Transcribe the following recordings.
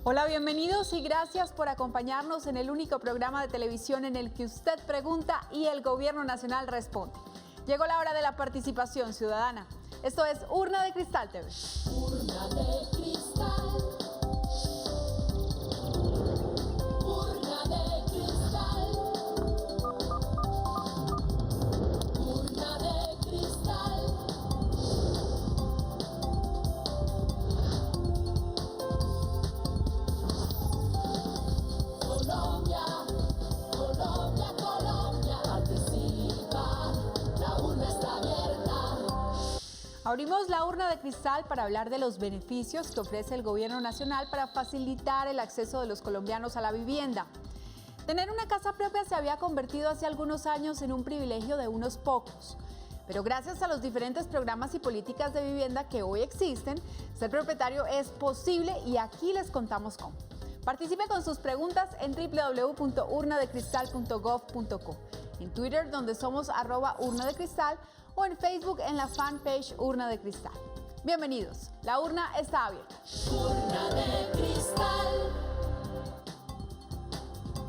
Hola, bienvenidos y gracias por acompañarnos en el único programa de televisión en el que usted pregunta y el Gobierno Nacional responde. Llegó la hora de la participación ciudadana. Esto es Urna de Cristal TV. Urna de cristal. Urna de cristal. Urna de cristal. Colombia, Colombia, Colombia, participa. La urna está abierta. Abrimos la urna de cristal para hablar de los beneficios que ofrece el Gobierno Nacional para facilitar el acceso de los colombianos a la vivienda. Tener una casa propia se había convertido hace algunos años en un privilegio de unos pocos. Pero gracias a los diferentes programas y políticas de vivienda que hoy existen, ser propietario es posible y aquí les contamos cómo. Participe con sus preguntas en www.urnadecristal.gov.co, en Twitter donde somos @urnadecristal o en Facebook en la fanpage Urna de Cristal. Bienvenidos, la urna está abierta. Urna de cristal.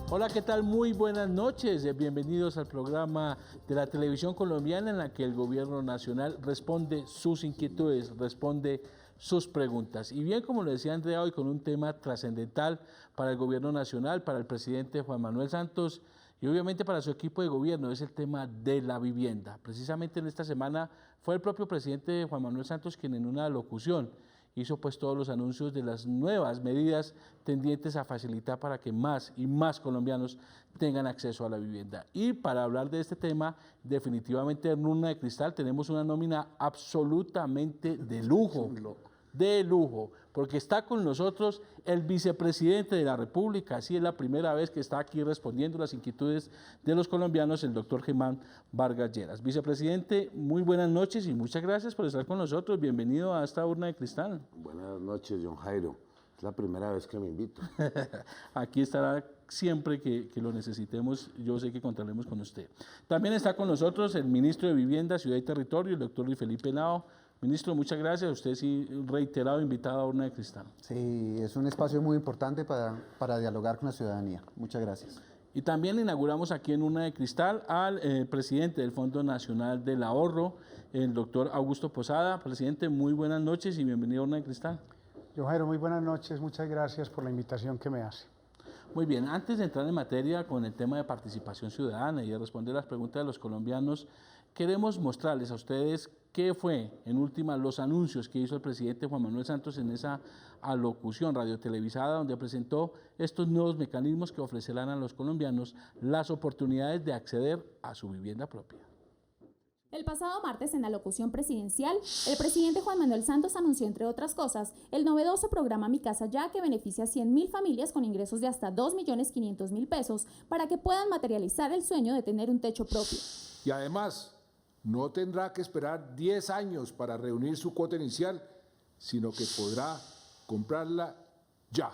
Hola, ¿qué tal? Muy buenas noches. Bienvenidos al programa de la televisión colombiana en la que el Gobierno Nacional responde sus inquietudes, responde sus preguntas. Y bien, como lo decía Andrea, hoy con un tema trascendental para el Gobierno Nacional, para el presidente Juan Manuel Santos y obviamente para su equipo de gobierno, es el tema de la vivienda. Precisamente en esta semana fue el propio presidente Juan Manuel Santos quien en una locución hizo pues todos los anuncios de las nuevas medidas tendientes a facilitar para que más y más colombianos tengan acceso a la vivienda. Y para hablar de este tema, definitivamente en Urna de Cristal tenemos una nómina absolutamente de lujo, porque está con nosotros el vicepresidente de la República, así es la primera vez que está aquí respondiendo las inquietudes de los colombianos, el doctor Germán Vargas Lleras. Vicepresidente, muy buenas noches y muchas gracias por estar con nosotros. Bienvenido a esta Urna de Cristal. Buenas noches, John Jairo. Es la primera vez que me invito. Aquí estará siempre que lo necesitemos, yo sé que contaremos con usted. También está con nosotros el ministro de Vivienda, Ciudad y Territorio, el doctor Luis Felipe Henao. Ministro, muchas gracias. Usted sí, reiterado invitado a Urna de Cristal. Sí, es un espacio muy importante para dialogar con la ciudadanía. Muchas gracias. Y también inauguramos aquí en Urna de Cristal al presidente del Fondo Nacional del Ahorro, el doctor Augusto Posada. Presidente, muy buenas noches y bienvenido a Urna de Cristal. John Jairo, muy buenas noches. Muchas gracias por la invitación que me hace. Muy bien, antes de entrar en materia con el tema de participación ciudadana y de responder las preguntas de los colombianos, queremos mostrarles a ustedes qué fue, en última, los anuncios que hizo el presidente Juan Manuel Santos en esa alocución radiotelevisada donde presentó estos nuevos mecanismos que ofrecerán a los colombianos las oportunidades de acceder a su vivienda propia. El pasado martes, en la locución presidencial, el presidente Juan Manuel Santos anunció, entre otras cosas, el novedoso programa Mi Casa Ya, que beneficia a 100.000 familias con ingresos de hasta 2.500.000 pesos para que puedan materializar el sueño de tener un techo propio. Y además, no tendrá que esperar 10 años para reunir su cuota inicial, sino que podrá comprarla ya,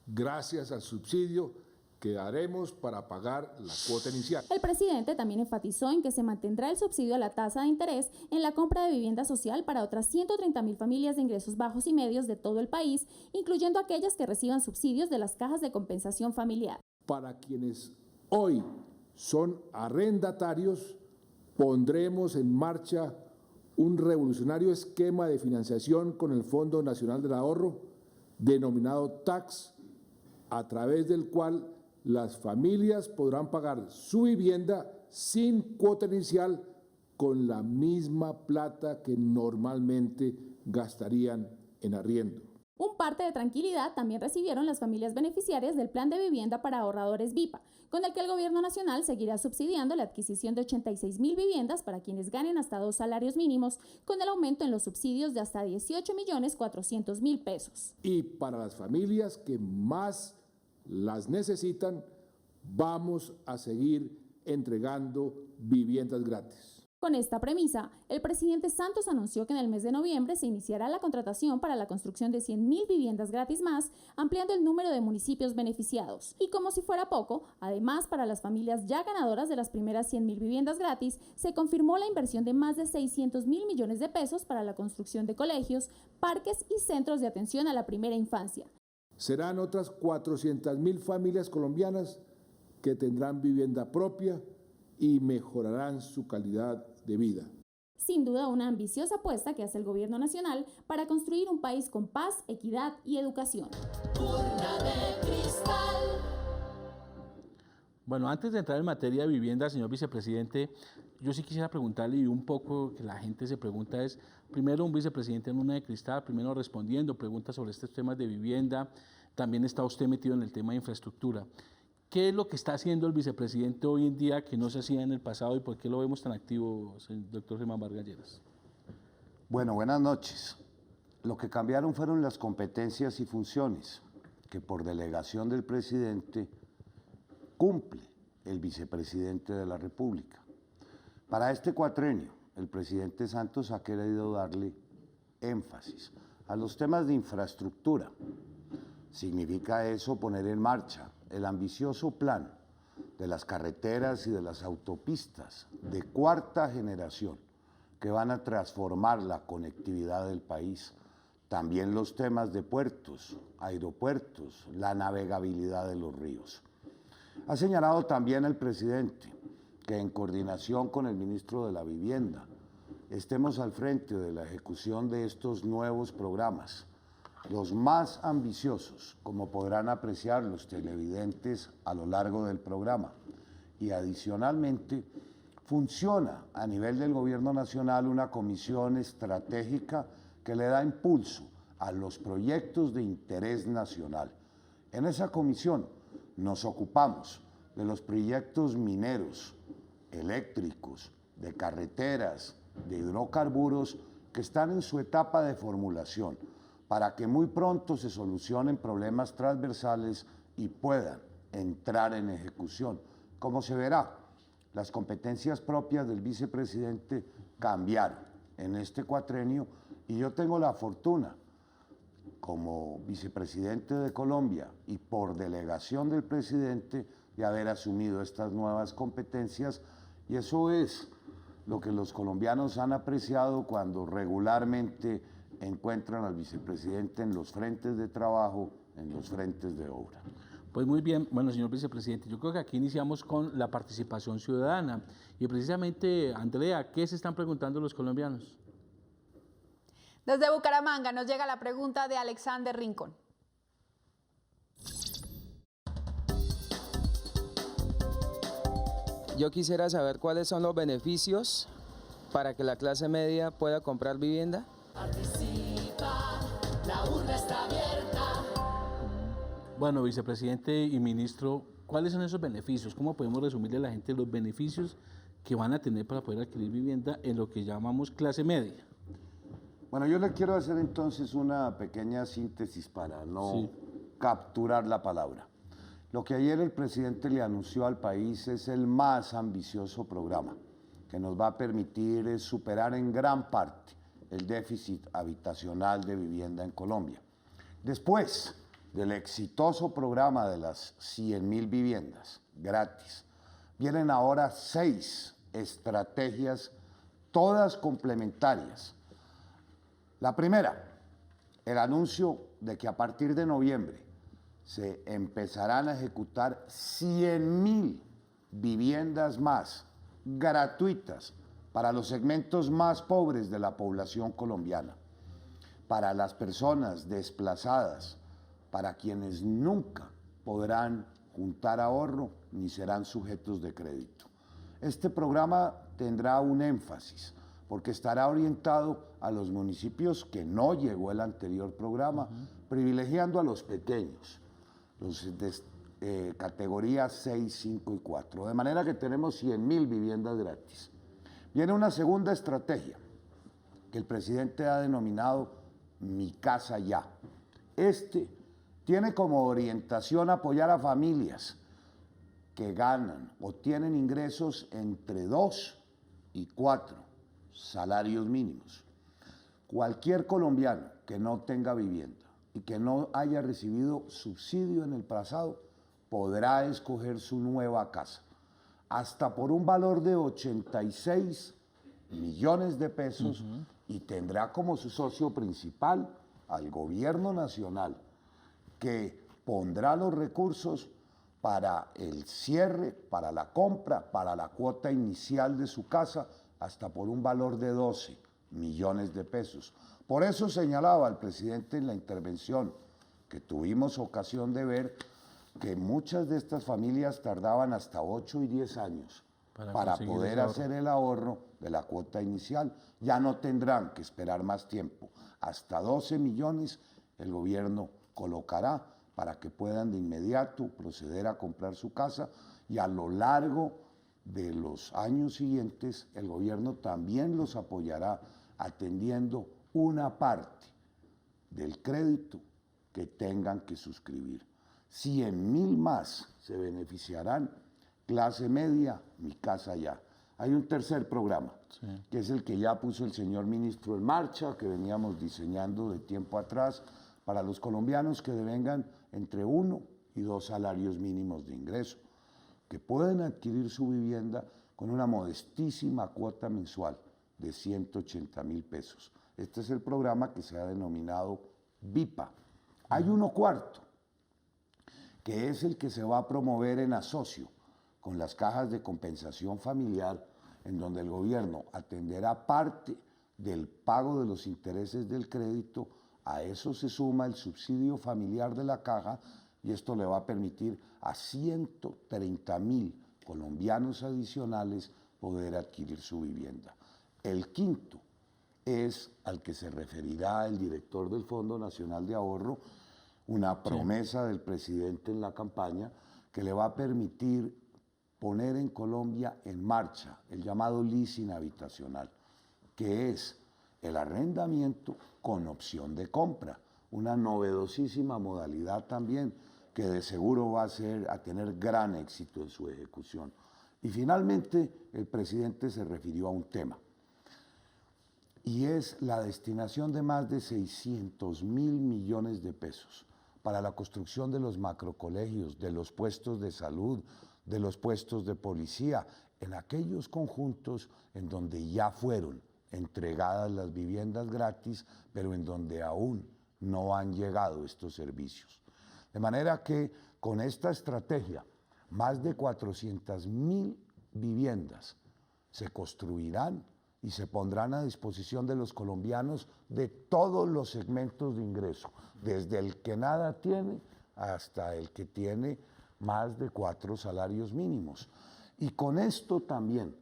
gracias al subsidio que daremos para pagar la cuota inicial. El presidente también enfatizó en que se mantendrá el subsidio a la tasa de interés en la compra de vivienda social para otras 130.000 familias de ingresos bajos y medios de todo el país, incluyendo aquellas que reciban subsidios de las cajas de compensación familiar. Para quienes hoy son arrendatarios, pondremos en marcha un revolucionario esquema de financiación con el Fondo Nacional del Ahorro, denominado TACS, a través del cual las familias podrán pagar su vivienda sin cuota inicial con la misma plata que normalmente gastarían en arriendo. Un parte de tranquilidad también recibieron las familias beneficiarias del Plan de Vivienda para Ahorradores VIPA, con el que el Gobierno Nacional seguirá subsidiando la adquisición de 86.000 viviendas para quienes ganen hasta 2 salarios mínimos, con el aumento en los subsidios de hasta 18.400.000 pesos. Y para las familias que más las necesitan, vamos a seguir entregando viviendas gratis. Con esta premisa, el presidente Santos anunció que en el mes de noviembre se iniciará la contratación para la construcción de 100.000 viviendas gratis más, ampliando el número de municipios beneficiados. Y como si fuera poco, además para las familias ya ganadoras de las primeras 100.000 viviendas gratis, se confirmó la inversión de más de 600.000 millones de pesos para la construcción de colegios, parques y centros de atención a la primera infancia. Serán otras 400.000 familias colombianas que tendrán vivienda propia y mejorarán su calidad de vida. Sin duda, una ambiciosa apuesta que hace el gobierno nacional para construir un país con paz, equidad y educación. Urna de cristal. Bueno, antes de entrar en materia de vivienda, señor vicepresidente, yo sí quisiera preguntarle, y un poco que la gente se pregunta es, primero un vicepresidente en una de cristal, primero respondiendo preguntas sobre estos temas de vivienda, también está usted metido en el tema de infraestructura. ¿Qué es lo que está haciendo el vicepresidente hoy en día que no se hacía en el pasado y por qué lo vemos tan activo, doctor Germán Vargas Lleras? Bueno, buenas noches. Lo que cambiaron fueron las competencias y funciones que por delegación del presidente cumple el vicepresidente de la República. Para este cuatrenio, el presidente Santos ha querido darle énfasis a los temas de infraestructura. Significa eso poner en marcha el ambicioso plan de las carreteras y de las autopistas de cuarta generación que van a transformar la conectividad del país. También los temas de puertos, aeropuertos, la navegabilidad de los ríos. Ha señalado también el presidente que en coordinación con el ministro de la Vivienda estemos al frente de la ejecución de estos nuevos programas, los más ambiciosos, como podrán apreciar los televidentes a lo largo del programa. Y adicionalmente, funciona a nivel del Gobierno Nacional una comisión estratégica que le da impulso a los proyectos de interés nacional. En esa comisión nos ocupamos de los proyectos mineros, eléctricos, de carreteras, de hidrocarburos que están en su etapa de formulación para que muy pronto se solucionen problemas transversales y puedan entrar en ejecución. Como se verá, las competencias propias del vicepresidente cambiaron en este cuatrenio y yo tengo la fortuna, como vicepresidente de Colombia y por delegación del presidente, de haber asumido estas nuevas competencias, y eso es lo que los colombianos han apreciado cuando regularmente encuentran al vicepresidente en los frentes de trabajo, en los frentes de obra. Pues muy bien, bueno, señor vicepresidente, yo creo que aquí iniciamos con la participación ciudadana y precisamente, Andrea, ¿qué se están preguntando los colombianos? Desde Bucaramanga nos llega la pregunta de Alexander Rincón. Yo quisiera saber cuáles son los beneficios para que la clase media pueda comprar vivienda. Participa, la urna está abierta. Bueno, vicepresidente y ministro, ¿cuáles son esos beneficios? ¿Cómo podemos resumirle a la gente los beneficios que van a tener para poder adquirir vivienda en lo que llamamos clase media? Bueno, yo le quiero hacer entonces una pequeña síntesis para no capturar la palabra. Lo que ayer el presidente le anunció al país es el más ambicioso programa que nos va a permitir superar en gran parte el déficit habitacional de vivienda en Colombia. Después del exitoso programa de las 100.000 viviendas gratis, vienen ahora 6 estrategias, todas complementarias. La primera, el anuncio de que a partir de noviembre se empezarán a ejecutar 100.000 viviendas más gratuitas para los segmentos más pobres de la población colombiana, para las personas desplazadas, para quienes nunca podrán juntar ahorro ni serán sujetos de crédito. Este programa tendrá un énfasis porque estará orientado a los municipios que no llegó el anterior programa, privilegiando a los pequeños, los de categorías 6, 5 y 4. De manera que tenemos 100.000 viviendas gratis. Viene una segunda estrategia que el presidente ha denominado Mi Casa Ya. Este tiene como orientación apoyar a familias que ganan o tienen ingresos entre 2 y 4 salarios mínimos. Cualquier colombiano que no tenga vivienda y que no haya recibido subsidio en el pasado podrá escoger su nueva casa, hasta por un valor de 86 millones de pesos y tendrá como su socio principal al gobierno nacional, que pondrá los recursos para el cierre, para la compra, para la cuota inicial de su casa, hasta por un valor de 12 millones de pesos. Por eso señalaba el presidente en la intervención que tuvimos ocasión de ver que muchas de estas familias tardaban hasta 8 y 10 años para poder hacer el ahorro de la cuota inicial. Ya no tendrán que esperar más tiempo. Hasta 12 millones el gobierno colocará para que puedan de inmediato proceder a comprar su casa, y a lo largo de los años siguientes el gobierno también los apoyará atendiendo una parte del crédito que tengan que suscribir. 100,000 más se beneficiarán. Clase media, mi casa ya. Hay un tercer programa, que es el que ya puso el señor ministro en marcha, que veníamos diseñando de tiempo atrás, para los colombianos que devengan entre 1 y 2 salarios mínimos de ingreso, que pueden adquirir su vivienda con una modestísima cuota mensual de 180,000 pesos. Este es el programa que se ha denominado VIPA. Hay uno cuarto, que es el que se va a promover en asocio con las cajas de compensación familiar, en donde el gobierno atenderá parte del pago de los intereses del crédito. A eso se suma el subsidio familiar de la caja, y esto le va a permitir a 130,000 colombianos adicionales poder adquirir su vivienda. El quinto es al que se referirá el director del Fondo Nacional de Ahorro, una promesa del presidente en la campaña que le va a permitir poner en Colombia en marcha el llamado leasing habitacional, que es el arrendamiento con opción de compra, una novedosísima modalidad también que de seguro va a tener gran éxito en su ejecución. Y finalmente el presidente se refirió a un tema, y es la destinación de más de 600,000 millones de pesos para la construcción de los macrocolegios, de los puestos de salud, de los puestos de policía, en aquellos conjuntos en donde ya fueron entregadas las viviendas gratis, pero en donde aún no han llegado estos servicios. De manera que con esta estrategia, más de 400,000 viviendas se construirán y se pondrán a disposición de los colombianos de todos los segmentos de ingreso, desde el que nada tiene hasta el que tiene más de 4 salarios mínimos. Y con esto también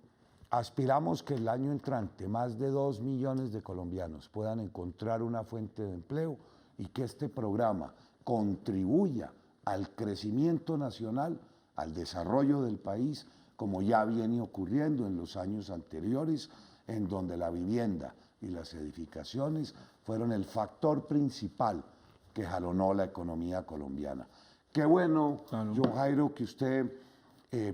aspiramos que el año entrante más de 2 millones de colombianos puedan encontrar una fuente de empleo, y que este programa contribuya al crecimiento nacional, al desarrollo del país, como ya viene ocurriendo en los años anteriores, en donde la vivienda y las edificaciones fueron el factor principal que jalonó la economía colombiana. Qué bueno, John Jairo, que usted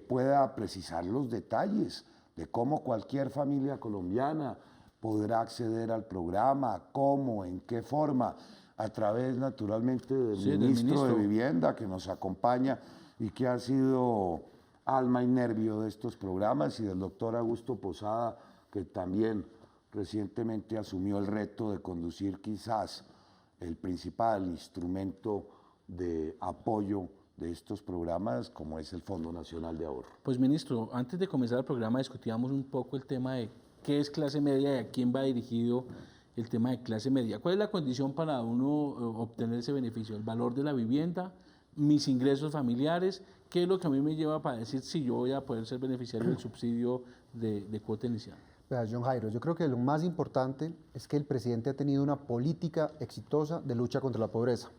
pueda precisar los detalles de cómo cualquier familia colombiana podrá acceder al programa, cómo, en qué forma, a través naturalmente del ministro de Vivienda, que nos acompaña y que ha sido alma y nervio de estos programas, y del doctor Augusto Posada, que también recientemente asumió el reto de conducir quizás el principal instrumento de apoyo de estos programas, como es el Fondo Nacional de Ahorro. Pues ministro, antes de comenzar el programa discutíamos un poco el tema de qué es clase media y a quién va dirigido el tema de clase media. ¿Cuál es la condición para uno obtener ese beneficio? ¿El valor de la vivienda? ¿Mis ingresos familiares? ¿Qué es lo que a mí me lleva para decir si yo voy a poder ser beneficiario del subsidio de cuota inicial? Vea, John Jairo, yo creo que lo más importante es que el presidente ha tenido una política exitosa de lucha contra la pobreza.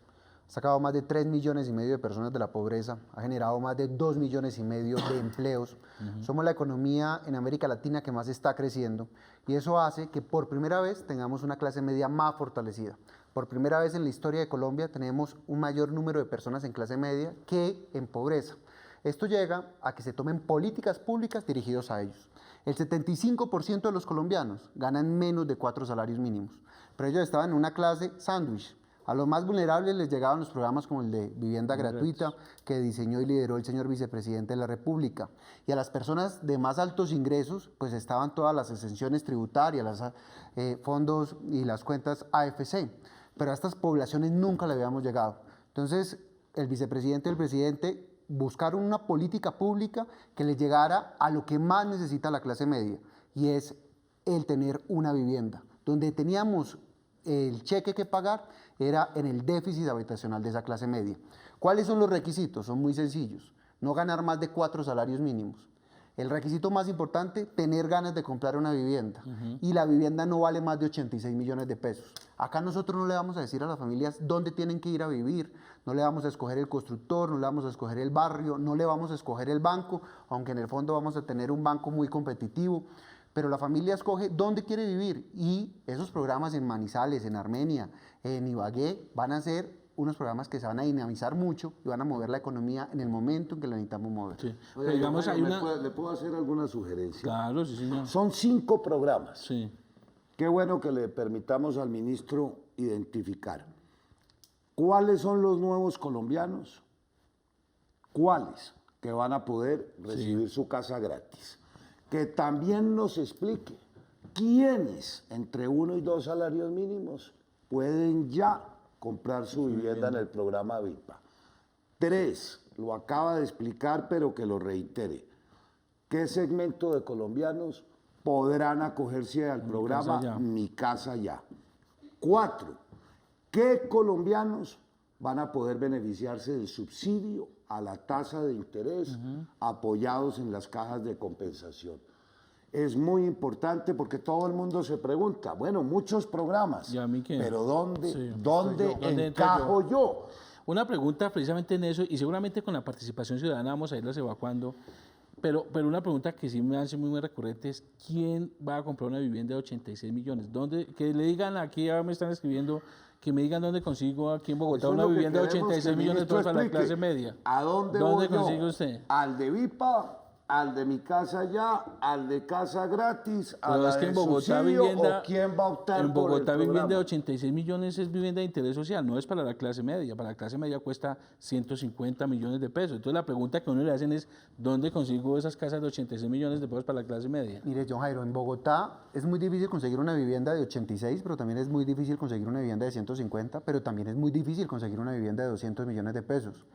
Ha sacado más de 3,5 millones de personas de la pobreza, ha generado más de 2,5 millones de empleos. Somos la economía en América Latina que más está creciendo, y eso hace que por primera vez tengamos una clase media más fortalecida. Por primera vez en la historia de Colombia tenemos un mayor número de personas en clase media que en pobreza. Esto llega a que se tomen políticas públicas dirigidas a ellos. El 75% de los colombianos ganan menos de 4 salarios mínimos, pero ellos estaban en una clase sándwich. A los más vulnerables les llegaban los programas como el de vivienda gratuita, que diseñó y lideró el señor vicepresidente de la República. Y a las personas de más altos ingresos, pues estaban todas las exenciones tributarias, los fondos y las cuentas AFC. Pero a estas poblaciones nunca le habíamos llegado. Entonces, el vicepresidente y el presidente buscaron una política pública que les llegara a lo que más necesita la clase media, y es el tener una vivienda. Donde teníamos el cheque que pagar era en el déficit habitacional de esa clase media. ¿Cuáles son los requisitos? Son muy sencillos. No ganar más de 4 salarios mínimos. El requisito más importante, tener ganas de comprar una vivienda. Y la vivienda no vale más de 86 millones de pesos. Acá nosotros no le vamos a decir a las familias dónde tienen que ir a vivir, no le vamos a escoger el constructor, no le vamos a escoger el barrio, no le vamos a escoger el banco, aunque en el fondo vamos a tener un banco muy competitivo, pero la familia escoge dónde quiere vivir, y esos programas en Manizales, en Armenia, en Ibagué, van a ser unos programas que se van a dinamizar mucho y van a mover la economía en el momento en que la necesitamos mover. Sí. Oye, Digamos, hay una... ¿Le puedo hacer alguna sugerencia? Claro, sí, señor. Son 5 programas. Sí. Qué bueno que le permitamos al ministro identificar cuáles son los nuevos colombianos, cuáles que van a poder recibir su casa gratis. Que también nos explique quiénes entre 1 y 2 salarios mínimos pueden ya comprar su vivienda en el programa VIPA. 3, lo acaba de explicar, pero que lo reitere. ¿Qué segmento de colombianos podrán acogerse al programa Mi Casa Ya? 4, ¿qué colombianos van a poder beneficiarse del subsidio a la tasa de interés apoyados en las cajas de compensación? Es muy importante porque todo el mundo se pregunta, bueno, muchos programas, ¿y a mí qué? pero ¿dónde ¿Dónde encajo yo? Una pregunta precisamente en eso, y seguramente con la participación ciudadana vamos a irlas evacuando, pero una pregunta que sí me hace muy recurrente es, ¿quién va a comprar una vivienda de 86 millones? ¿Dónde? Que le digan, aquí ya me están escribiendo, que me digan dónde consigo aquí en Bogotá Eso es una lo que vivienda de queremos 86 que el millones de pesos ministro para la explique. clase media. ¿A dónde voy yo? consigue usted? ¿Al de VIPA? ¿Al de Mi Casa Ya? ¿Al de Casa Gratis? ¿A Pero la es que de en Bogotá subsidio? vivienda, ¿O quién va a optar en por el Bogotá vivienda de programa? 86 millones es vivienda de interés social, no es para la clase media. Para la clase media cuesta 150 millones de pesos. Entonces la pregunta que uno le hacen es, ¿dónde consigo esas casas de 86 millones de pesos para la clase media? Mire, John Jairo, en Bogotá es muy difícil conseguir una vivienda de 86, pero también es muy difícil conseguir una vivienda de 150, pero también es muy difícil conseguir una vivienda de 200 millones de pesos.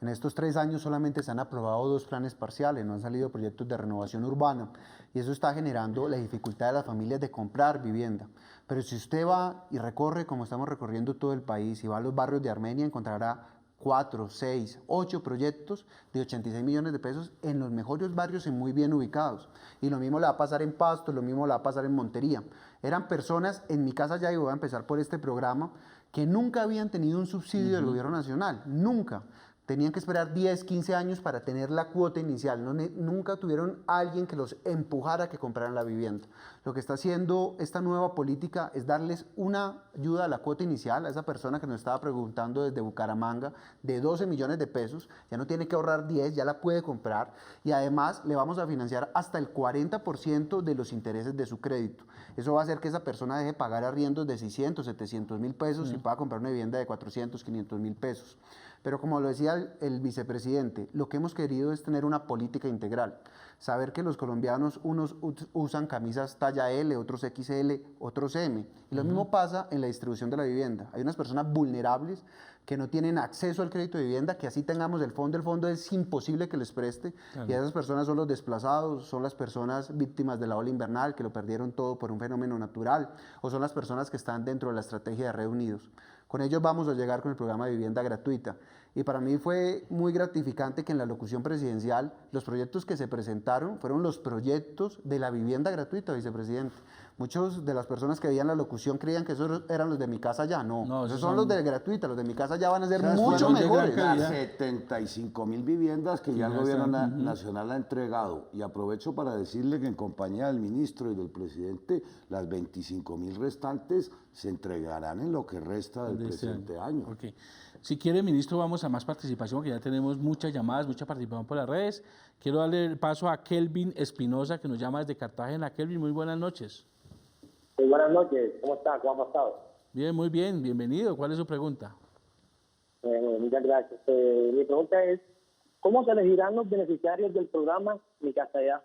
En estos 3 años solamente se han aprobado 2 planes parciales, no han salido proyectos de renovación urbana, y eso está generando la dificultad de las familias de comprar vivienda. Pero si usted va y recorre, como estamos recorriendo todo el país, y va a los barrios de Armenia, encontrará 4, 6, 8 proyectos de 86 millones de pesos en los mejores barrios y muy bien ubicados. Y lo mismo le va a pasar en Pasto, lo mismo le va a pasar en Montería. Eran personas, en Mi Casa Ya, y voy a empezar por este programa, que nunca habían tenido un subsidio del gobierno nacional, nunca. Tenían que esperar 10, 15 años para tener la cuota inicial. Nunca tuvieron a alguien que los empujara a que compraran la vivienda. Lo que está haciendo esta nueva política es darles una ayuda a la cuota inicial a esa persona que nos estaba preguntando desde Bucaramanga, de 12 millones de pesos. Ya no tiene que ahorrar 10, ya la puede comprar. Y además le vamos a financiar hasta el 40% de los intereses de su crédito. Eso va a hacer que esa persona deje de pagar arriendos de 600, 700 mil pesos y pueda comprar una vivienda de 400, 500 mil pesos. Pero como lo decía el vicepresidente, lo que hemos querido es tener una política integral. Saber que los colombianos, unos usan camisas talla L, otros XL, otros M. Y lo mismo pasa en la distribución de la vivienda. Hay unas personas vulnerables que no tienen acceso al crédito de vivienda, que así tengamos el fondo es imposible que les preste. Claro. Y esas personas son los desplazados, son las personas víctimas de la ola invernal, que lo perdieron todo por un fenómeno natural, o son las personas que están dentro de la estrategia de Red Unidos. Con ellos vamos a llegar con el programa de vivienda gratuita. Y para mí fue muy gratificante que en la locución presidencial los proyectos que se presentaron fueron los proyectos de la vivienda gratuita, vicepresidente. Muchos de las personas que veían la locución creían que esos eran los de Mi Casa Ya. No, esos son los de gratuita. Los de Mi Casa Ya van a ser mucho mejores. 75.000 viviendas que ya el gobierno nacional ha entregado. Y aprovecho para decirle que en compañía del ministro y del presidente, las 25.000 restantes se entregarán en lo que resta del presente año. Okay. Si quiere, ministro, vamos a más participación, porque ya tenemos muchas llamadas, mucha participación por las redes. Quiero darle el paso a Kelvin Espinosa, que nos llama desde Cartagena. Kelvin, muy buenas noches. Muy buenas noches, ¿cómo está? ¿Cómo ha pasado? Bien, muy bien, bienvenido. ¿Cuál es su pregunta? Muchas gracias. Mi pregunta es, ¿cómo se elegirán los beneficiarios del programa Mi Casa Ya?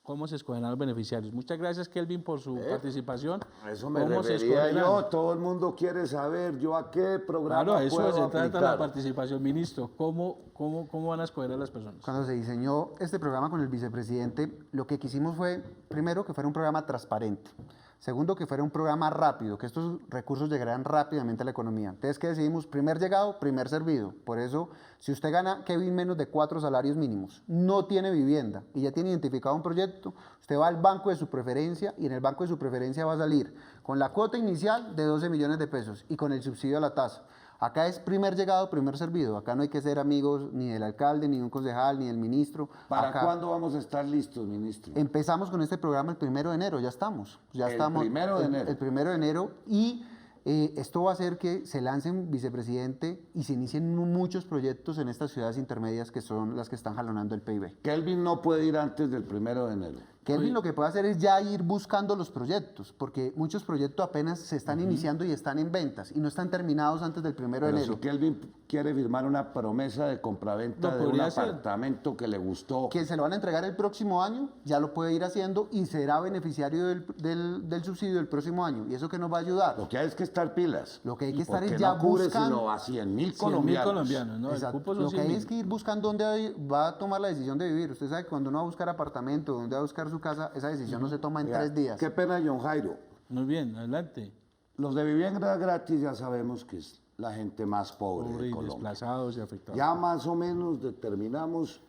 cómo se escogerán los beneficiarios. Muchas gracias, Kelvin, por su participación. A eso me ¿Cómo se refería escogerán? yo. Todo el mundo quiere saber yo a qué programa Claro, a eso puedo se trata aplicar. la participación, ministro. ¿Cómo van a escoger a las personas? Cuando se diseñó este programa con el vicepresidente, lo que quisimos fue, primero, que fuera un programa transparente. Segundo, que fuera un programa rápido, que estos recursos llegaran rápidamente a la economía. Entonces, ¿qué decidimos? Primer llegado, primer servido. Por eso, si usted gana, Kevin, menos de 4 salarios mínimos, no tiene vivienda y ya tiene identificado un proyecto, usted va al banco de su preferencia y en el banco de su preferencia va a salir con la cuota inicial de 12 millones de pesos y con el subsidio a la tasa. Acá es primer llegado, primer servido. Acá no hay que ser amigos ni del alcalde, ni de un concejal, ni del ministro. ¿Para Acá cuándo vamos a estar listos, ministro? empezamos con este programa el 1 de enero, ya estamos. Ya estamos. 1 de enero. El 1 de enero y esto va a hacer que se lancen, vicepresidente, y se inicien muchos proyectos en estas ciudades intermedias que son las que están jalonando el PIB. Kelvin no puede ir antes del 1 de enero. Kelvin lo que puede hacer es ya ir buscando los proyectos, porque muchos proyectos apenas se están iniciando y están en ventas y no están terminados antes del 1 de Pero enero. si Kelvin quiere firmar una promesa de compraventa Lo de un podría hacer. apartamento que le gustó, Que se lo van a entregar el próximo año, ya lo puede ir haciendo y será beneficiario del subsidio del próximo año. ¿Y eso qué nos va a ayudar? lo que hay es que estar pilas. Lo que hay que estar Porque es ya no cubre buscando. sino a 100.000 100.000 colombianos. colombianos, ¿no? El Exacto. cupo son Lo que hay 100.000. es que ir buscando dónde va a tomar la decisión de vivir. Usted sabe que cuando uno va a buscar apartamento, dónde va a buscar su casa, esa decisión no se toma en Oiga, 3 días. Qué pena, John Jairo. Muy bien, adelante. Los de vivienda gratis ya sabemos que es la gente más pobre Pobre de y Colombia. desplazados y afectados. Ya más o menos determinamos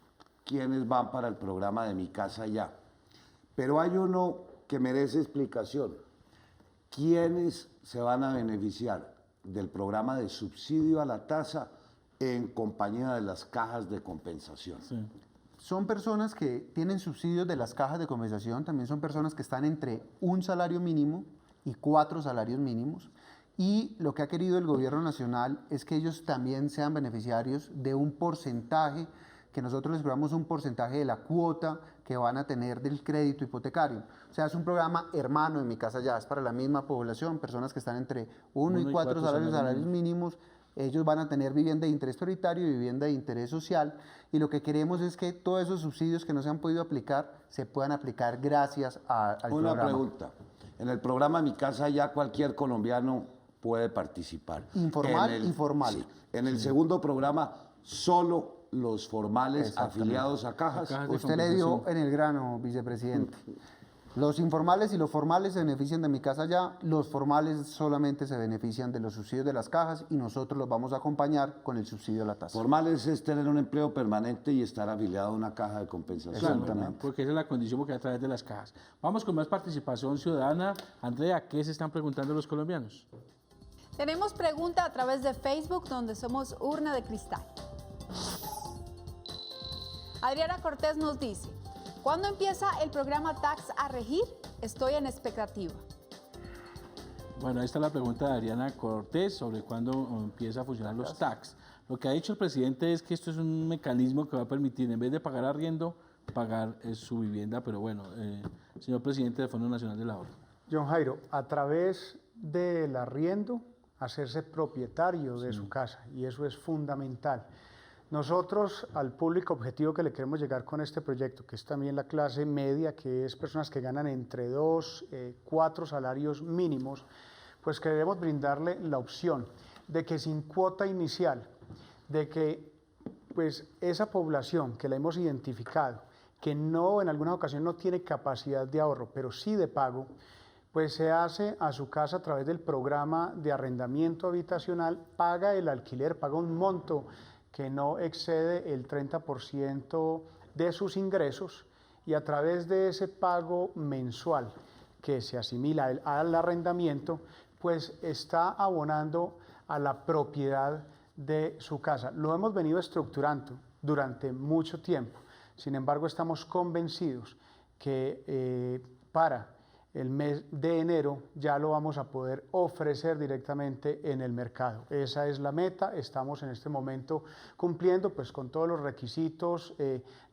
quiénes van para el programa de Mi Casa Ya. Pero hay uno que merece explicación. ¿Quiénes se van a beneficiar del programa de subsidio a la tasa en compañía de las cajas de compensación? Sí. Son personas que tienen subsidios de las cajas de compensación, también son personas que están entre un salario mínimo y 4 salarios mínimos. Y lo que ha querido el gobierno nacional es que ellos también sean beneficiarios de un porcentaje, que nosotros les cobramos un porcentaje de la cuota que van a tener del crédito hipotecario. O sea, es un programa hermano en Mi Casa Ya, es para la misma población, personas que están entre 1 y 4 salarios mínimos. Ellos van a tener vivienda de interés prioritario y vivienda de interés social, y lo que queremos es que todos esos subsidios que no se han podido aplicar se puedan aplicar gracias al Una programa. pregunta. En el programa Mi Casa Ya cualquier colombiano puede participar. Informal y formal. Sí. En el segundo programa, solo los formales Exactamente. afiliados a cajas. Cajas de Usted le dio compensación. en el grano, vicepresidente. Los informales y los formales se benefician de Mi Casa Ya, los formales solamente se benefician de los subsidios de las cajas y nosotros los vamos a acompañar con el subsidio de la tasa. Formales es tener un empleo permanente y estar afiliado a una caja de compensación. Claro, ¿verdad? porque esa es la condición, porque a través de las cajas. Vamos con más participación ciudadana. Andrea, ¿qué se están preguntando los colombianos? Tenemos pregunta a través de Facebook, donde somos Urna de Cristal. Adriana Cortés nos dice: ¿cuándo empieza el programa Tax a regir? Estoy en expectativa. Bueno, ahí está la pregunta de Adriana Cortés sobre cuándo empieza a funcionar los tax. Lo que ha dicho el presidente es que esto es un mecanismo que va a permitir, en vez de pagar arriendo, pagar su vivienda. Pero bueno, señor presidente del Fondo Nacional del Ahorro. John Jairo, a través del arriendo, hacerse propietario de su casa, y eso es fundamental. Nosotros, al público objetivo que le queremos llegar con este proyecto, que es también la clase media, que es personas que ganan entre 2, 4 salarios mínimos, pues queremos brindarle la opción de que sin cuota inicial, de que pues esa población que la hemos identificado, que no, en algunas ocasiones no tiene capacidad de ahorro, pero sí de pago, pues se hace a su casa a través del programa de arrendamiento habitacional, paga el alquiler, paga un monto que no excede el 30% de sus ingresos, y a través de ese pago mensual que se asimila al arrendamiento, pues está abonando a la propiedad de su casa. Lo hemos venido estructurando durante mucho tiempo. Sin embargo, estamos convencidos que para el mes de enero ya lo vamos a poder ofrecer directamente en el mercado. Esa es la meta. Estamos en este momento cumpliendo pues con todos los requisitos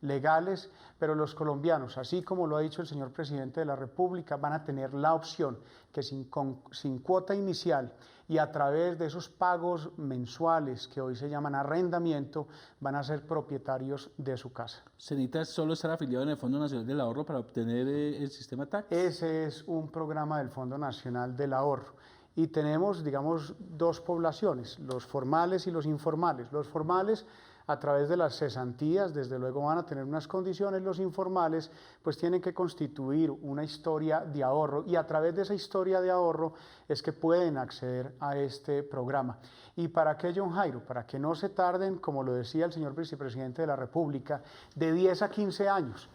legales, pero los colombianos, así como lo ha dicho el señor presidente de la República, van a tener la opción que sin cuota inicial y a través de esos pagos mensuales que hoy se llaman arrendamiento, van a ser propietarios de su casa. ¿Se necesita solo estar afiliado en el Fondo Nacional del Ahorro para obtener el sistema TAC? Ese es un programa del Fondo Nacional del Ahorro. Y tenemos, digamos, dos poblaciones, los formales y los informales. Los formales, a través de las cesantías, desde luego van a tener unas condiciones. Los informales, pues tienen que constituir una historia de ahorro y a través de esa historia de ahorro es que pueden acceder a este programa. ¿Y para qué, John Jairo? Para que no se tarden, como lo decía el señor vicepresidente de la República, de 10 a 15 años,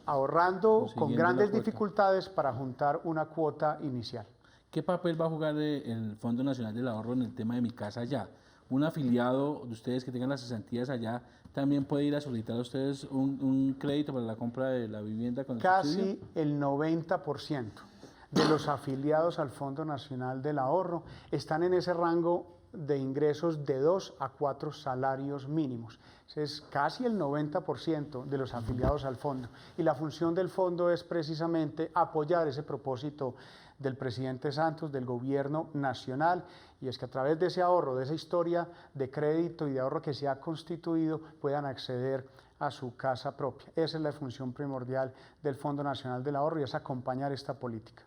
ahorrando con grandes dificultades para juntar una cuota inicial. ¿Qué papel va a jugar el Fondo Nacional del Ahorro en el tema de Mi Casa Ya? Un afiliado de ustedes que tengan las cesantías allá también puede ir a solicitar a ustedes un crédito para la compra de la vivienda con el subsidio. Casi el 90% de los afiliados al Fondo Nacional del Ahorro están en ese rango de ingresos de 2 a 4 salarios mínimos. Es casi el 90% de los afiliados al fondo. Y la función del fondo es precisamente apoyar ese propósito del presidente Santos, del gobierno nacional, y es que a través de ese ahorro, de esa historia de crédito y de ahorro que se ha constituido, puedan acceder a su casa propia. Esa es la función primordial del Fondo Nacional del Ahorro y es acompañar esta política.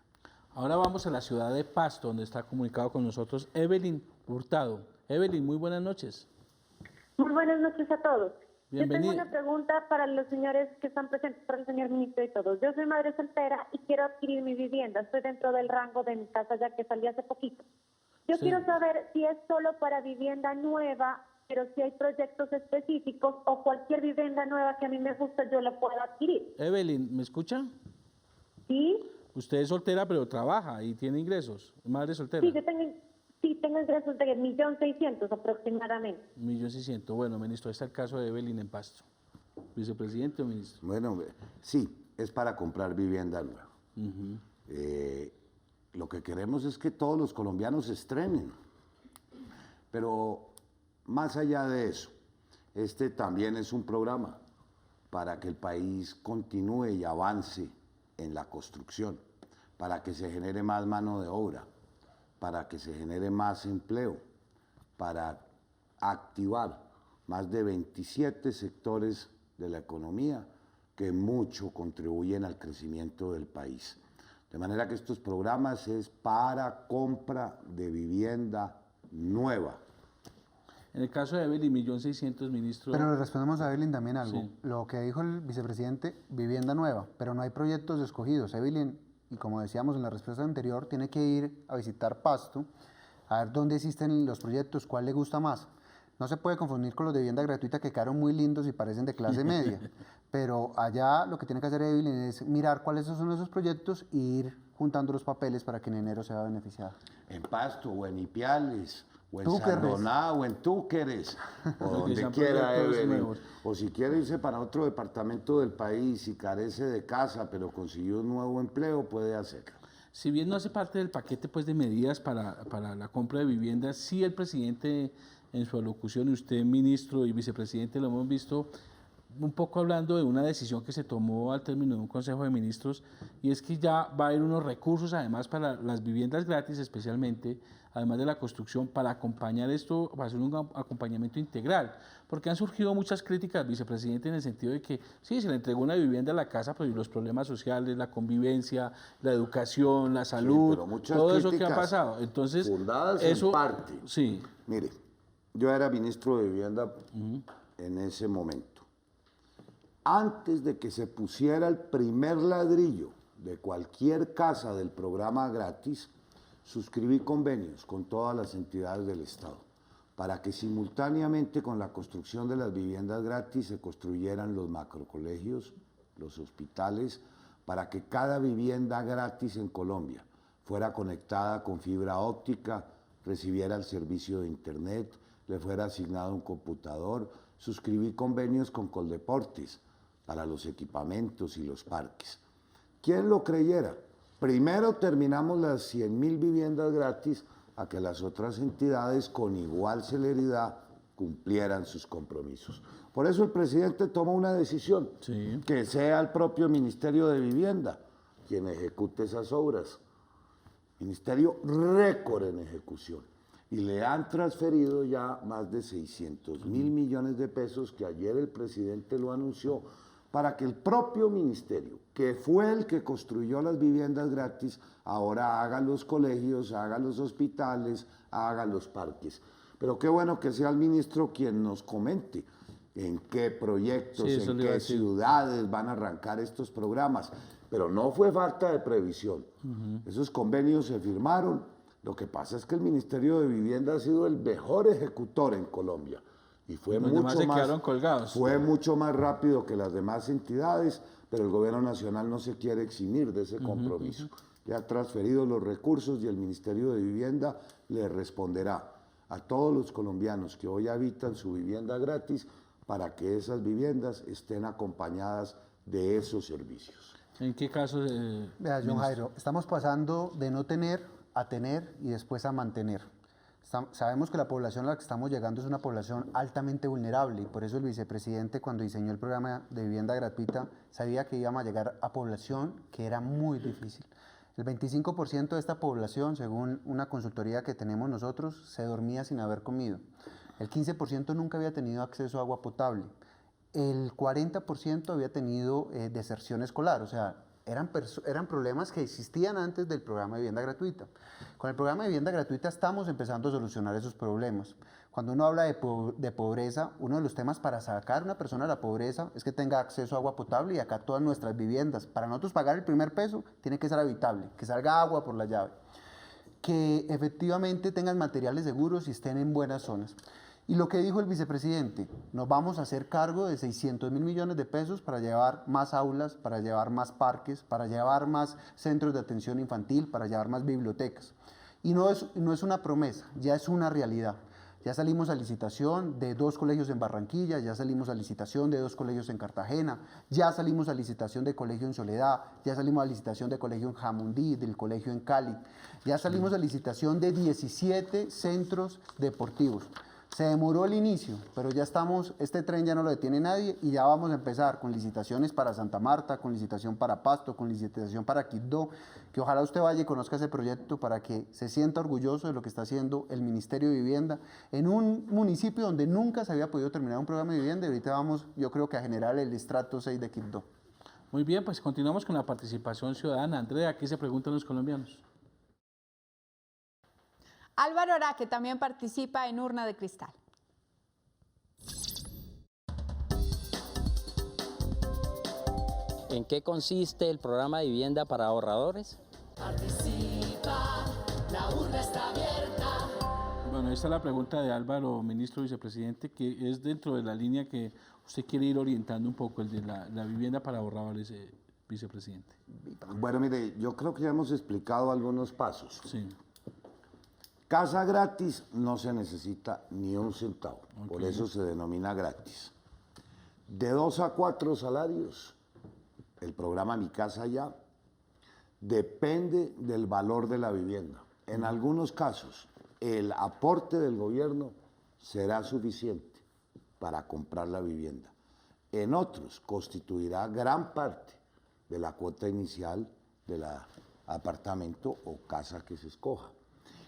Ahora vamos a la ciudad de Pasto, donde está comunicado con nosotros Evelyn Hurtado. Evelyn, muy buenas noches. Muy buenas noches a todos. Bienvenida. Yo tengo una pregunta para los señores que están presentes, para el señor ministro y todos. Yo soy madre soltera y quiero adquirir mi vivienda. Estoy dentro del rango de Mi Casa Ya que salí hace poquito. Yo quiero saber si es solo para vivienda nueva, pero si hay proyectos específicos o cualquier vivienda nueva que a mí me gusta yo la puedo adquirir. Evelyn, ¿me escucha? ¿Sí? Usted es soltera pero trabaja y tiene ingresos, madre soltera. Sí, yo tengo ingresos de 1.600.000 aproximadamente. 1.600.000. Bueno, ministro, está el caso de Evelyn en Pasto. ¿Vicepresidente o ministro? Bueno, sí, es para comprar vivienda nueva. Lo que queremos es que todos los colombianos se estrenen. Pero más allá de eso, este también es un programa para que el país continúe y avance en la construcción, para que se genere más mano de obra, para que se genere más empleo, para activar más de 27 sectores de la economía que mucho contribuyen al crecimiento del país. De manera que estos programas es para compra de vivienda nueva. En el caso de Evelyn, 1.600.000, ministro. Pero le respondemos a Evelyn también algo. Sí. Lo que dijo el vicepresidente, vivienda nueva, pero no hay proyectos escogidos. Evelyn, y como decíamos en la respuesta anterior, tiene que ir a visitar Pasto, a ver dónde existen los proyectos, cuál le gusta más. No se puede confundir con los de vivienda gratuita que quedaron muy lindos y parecen de clase media. Pero allá lo que tiene que hacer Evelyn es mirar cuáles son esos proyectos e ir juntando los papeles para que en enero sea beneficiada. En Pasto o en Ipiales, o en Túquerres. Sardoná, o en Túqueres, o donde sean quiera, proyectos Evelyn. nuevos. O si quiere irse para otro departamento del país y carece de casa, pero consiguió un nuevo empleo, puede hacerlo. Si bien no hace parte del paquete pues, de medidas para la compra de viviendas, sí el presidente en su alocución, y usted, ministro y vicepresidente, lo hemos visto un poco hablando de una decisión que se tomó al término de un consejo de ministros, y es que ya va a haber unos recursos además para las viviendas gratis especialmente, además de la construcción, para acompañar esto, para hacer un acompañamiento integral, porque han surgido muchas críticas, vicepresidente, en el sentido de que sí, se le entregó una vivienda a la casa, pero los problemas sociales, la convivencia, la educación, la salud, pero muchas todo eso que ha críticas pasado. Entonces, fundadas eso, en parte. Sí. Mire, yo era ministro de Vivienda en ese momento. Antes de que se pusiera el primer ladrillo de cualquier casa del programa gratis, suscribí convenios con todas las entidades del Estado para que simultáneamente con la construcción de las viviendas gratis se construyeran los macrocolegios, los hospitales, para que cada vivienda gratis en Colombia fuera conectada con fibra óptica, recibiera el servicio de internet, le fuera asignado un computador. Suscribí convenios con Coldeportes para los equipamientos y los parques. ¿Quién lo creyera? Primero terminamos las 100.000 viviendas gratis a que las otras entidades con igual celeridad cumplieran sus compromisos. Por eso el presidente toma una decisión, que sea el propio Ministerio de Vivienda quien ejecute esas obras. ministerio récord en ejecución. Y le han transferido ya más de 600.000 millones de pesos, que ayer el presidente lo anunció, para que el propio ministerio, que fue el que construyó las viviendas gratis, ahora haga los colegios, haga los hospitales, haga los parques. Pero qué bueno que sea el ministro quien nos comente en qué proyectos, en qué ciudades van a arrancar estos programas. Pero no fue falta de previsión. Esos convenios se firmaron. Lo que pasa es que el Ministerio de Vivienda ha sido el mejor ejecutor en Colombia. Y fue mucho más rápido que las demás entidades, pero el gobierno nacional no se quiere eximir de ese compromiso. Ya ha transferido los recursos y el Ministerio de Vivienda le responderá a todos los colombianos que hoy habitan su vivienda gratis para que esas viviendas estén acompañadas de esos servicios. ¿En qué casos? Vea, John Jairo, estamos pasando de no tener a tener y después a mantener. Sabemos que la población a la que estamos llegando es una población altamente vulnerable y por eso el vicepresidente, cuando diseñó el programa de vivienda gratuita, sabía que íbamos a llegar a población que era muy difícil. El 25% de esta población, según una consultoría que tenemos nosotros, se dormía sin haber comido. El 15% nunca había tenido acceso a agua potable. El 40% había tenido deserción escolar, o sea, eran problemas que existían antes del programa de vivienda gratuita. Con el programa de vivienda gratuita estamos empezando a solucionar esos problemas. Cuando uno habla de pobreza, uno de los temas para sacar a una persona de la pobreza es que tenga acceso a agua potable, y acá todas nuestras viviendas, para nosotros pagar el primer peso, tiene que ser habitable, que salga agua por la llave, que efectivamente tengan materiales seguros y estén en buenas zonas. Y lo que dijo el vicepresidente, nos vamos a hacer cargo de 600.000 millones de pesos para llevar más aulas, para llevar más parques, para llevar más centros de atención infantil, para llevar más bibliotecas. Y no es una promesa, ya es una realidad. Ya salimos a licitación de 2 colegios en Barranquilla, ya salimos a licitación de 2 colegios en Cartagena, ya salimos a licitación de colegio en Soledad, ya salimos a licitación de colegio en Jamundí, del colegio en Cali, ya salimos a licitación de 17 centros deportivos. Se demoró el inicio, pero ya estamos, este tren ya no lo detiene nadie y ya vamos a empezar con licitaciones para Santa Marta, con licitación para Pasto, con licitación para Quibdó, que ojalá usted vaya y conozca ese proyecto para que se sienta orgulloso de lo que está haciendo el Ministerio de Vivienda en un municipio donde nunca se había podido terminar un programa de vivienda, y ahorita vamos, yo creo que a generar el estrato 6 de Quibdó. Muy bien, pues continuamos con la participación ciudadana. Andrea, ¿qué se preguntan los colombianos? Álvaro Araque también participa en Urna de Cristal. ¿En qué consiste el programa de vivienda para ahorradores? Participa, la urna está abierta. Bueno, esta es la pregunta de Álvaro, ministro vicepresidente, que es dentro de la línea que usted quiere ir orientando un poco, el de la vivienda para ahorradores, vicepresidente. Bueno, mire, yo creo que ya hemos explicado algunos pasos. Sí. Casa gratis no se necesita ni un centavo, por eso se denomina gratis. De 2 a 4 salarios, el programa Mi Casa Ya, depende del valor de la vivienda. En algunos casos, el aporte del gobierno será suficiente para comprar la vivienda. En otros, constituirá gran parte de la cuota inicial del apartamento o casa que se escoja.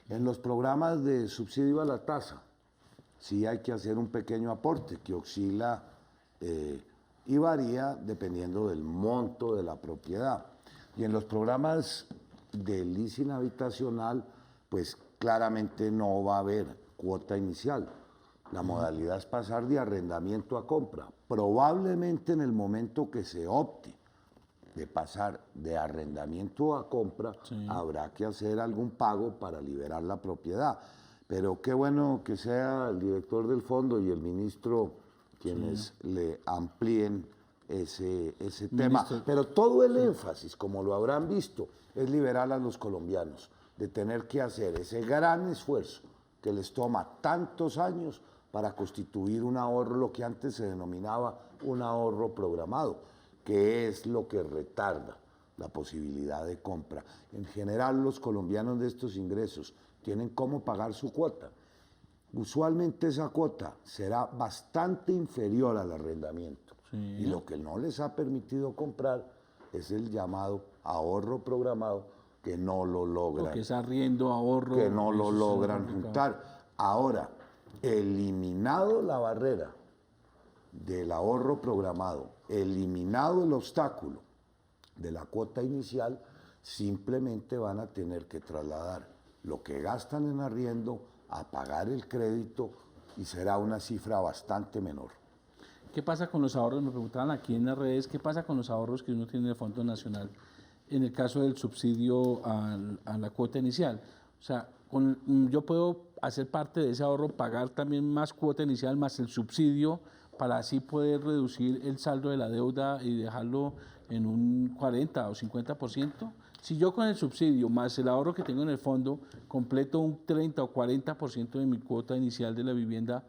En los programas de subsidio a la tasa, sí hay que hacer un pequeño aporte que oscila y varía dependiendo del monto de la propiedad. Y en los programas de leasing habitacional, pues claramente no va a haber cuota inicial. La modalidad es pasar de arrendamiento a compra. Probablemente en el momento que se opte de pasar de arrendamiento a compra, habrá que hacer algún pago para liberar la propiedad. Pero qué bueno que sea el director del fondo y el ministro quienes le amplíen ese tema. Pero todo el énfasis, como lo habrán visto, es liberar a los colombianos de tener que hacer ese gran esfuerzo que les toma tantos años para constituir un ahorro, lo que antes se denominaba un ahorro programado, que es lo que retarda la posibilidad de compra. En general, los colombianos de estos ingresos tienen cómo pagar su cuota. Usualmente esa cuota será bastante inferior al arrendamiento. Y lo que no les ha permitido comprar es el llamado ahorro programado, que no lo logran. Porque es arriendo, ahorro. Que no lo eso es logran complicado. juntar. Ahora, eliminado la barrera del ahorro programado, eliminado el obstáculo de la cuota inicial, simplemente van a tener que trasladar lo que gastan en arriendo a pagar el crédito y será una cifra bastante menor. ¿Qué pasa con los ahorros? Me preguntaban aquí en las redes, ¿qué pasa con los ahorros que uno tiene en el Fondo Nacional en el caso del subsidio a la cuota inicial? O sea, yo puedo hacer parte de ese ahorro, pagar también más cuota inicial, más el subsidio, para así poder reducir el saldo de la deuda y dejarlo en un 40 o 50%. Si yo con el subsidio más el ahorro que tengo en el fondo completo un 30 o 40% de mi cuota inicial de la vivienda,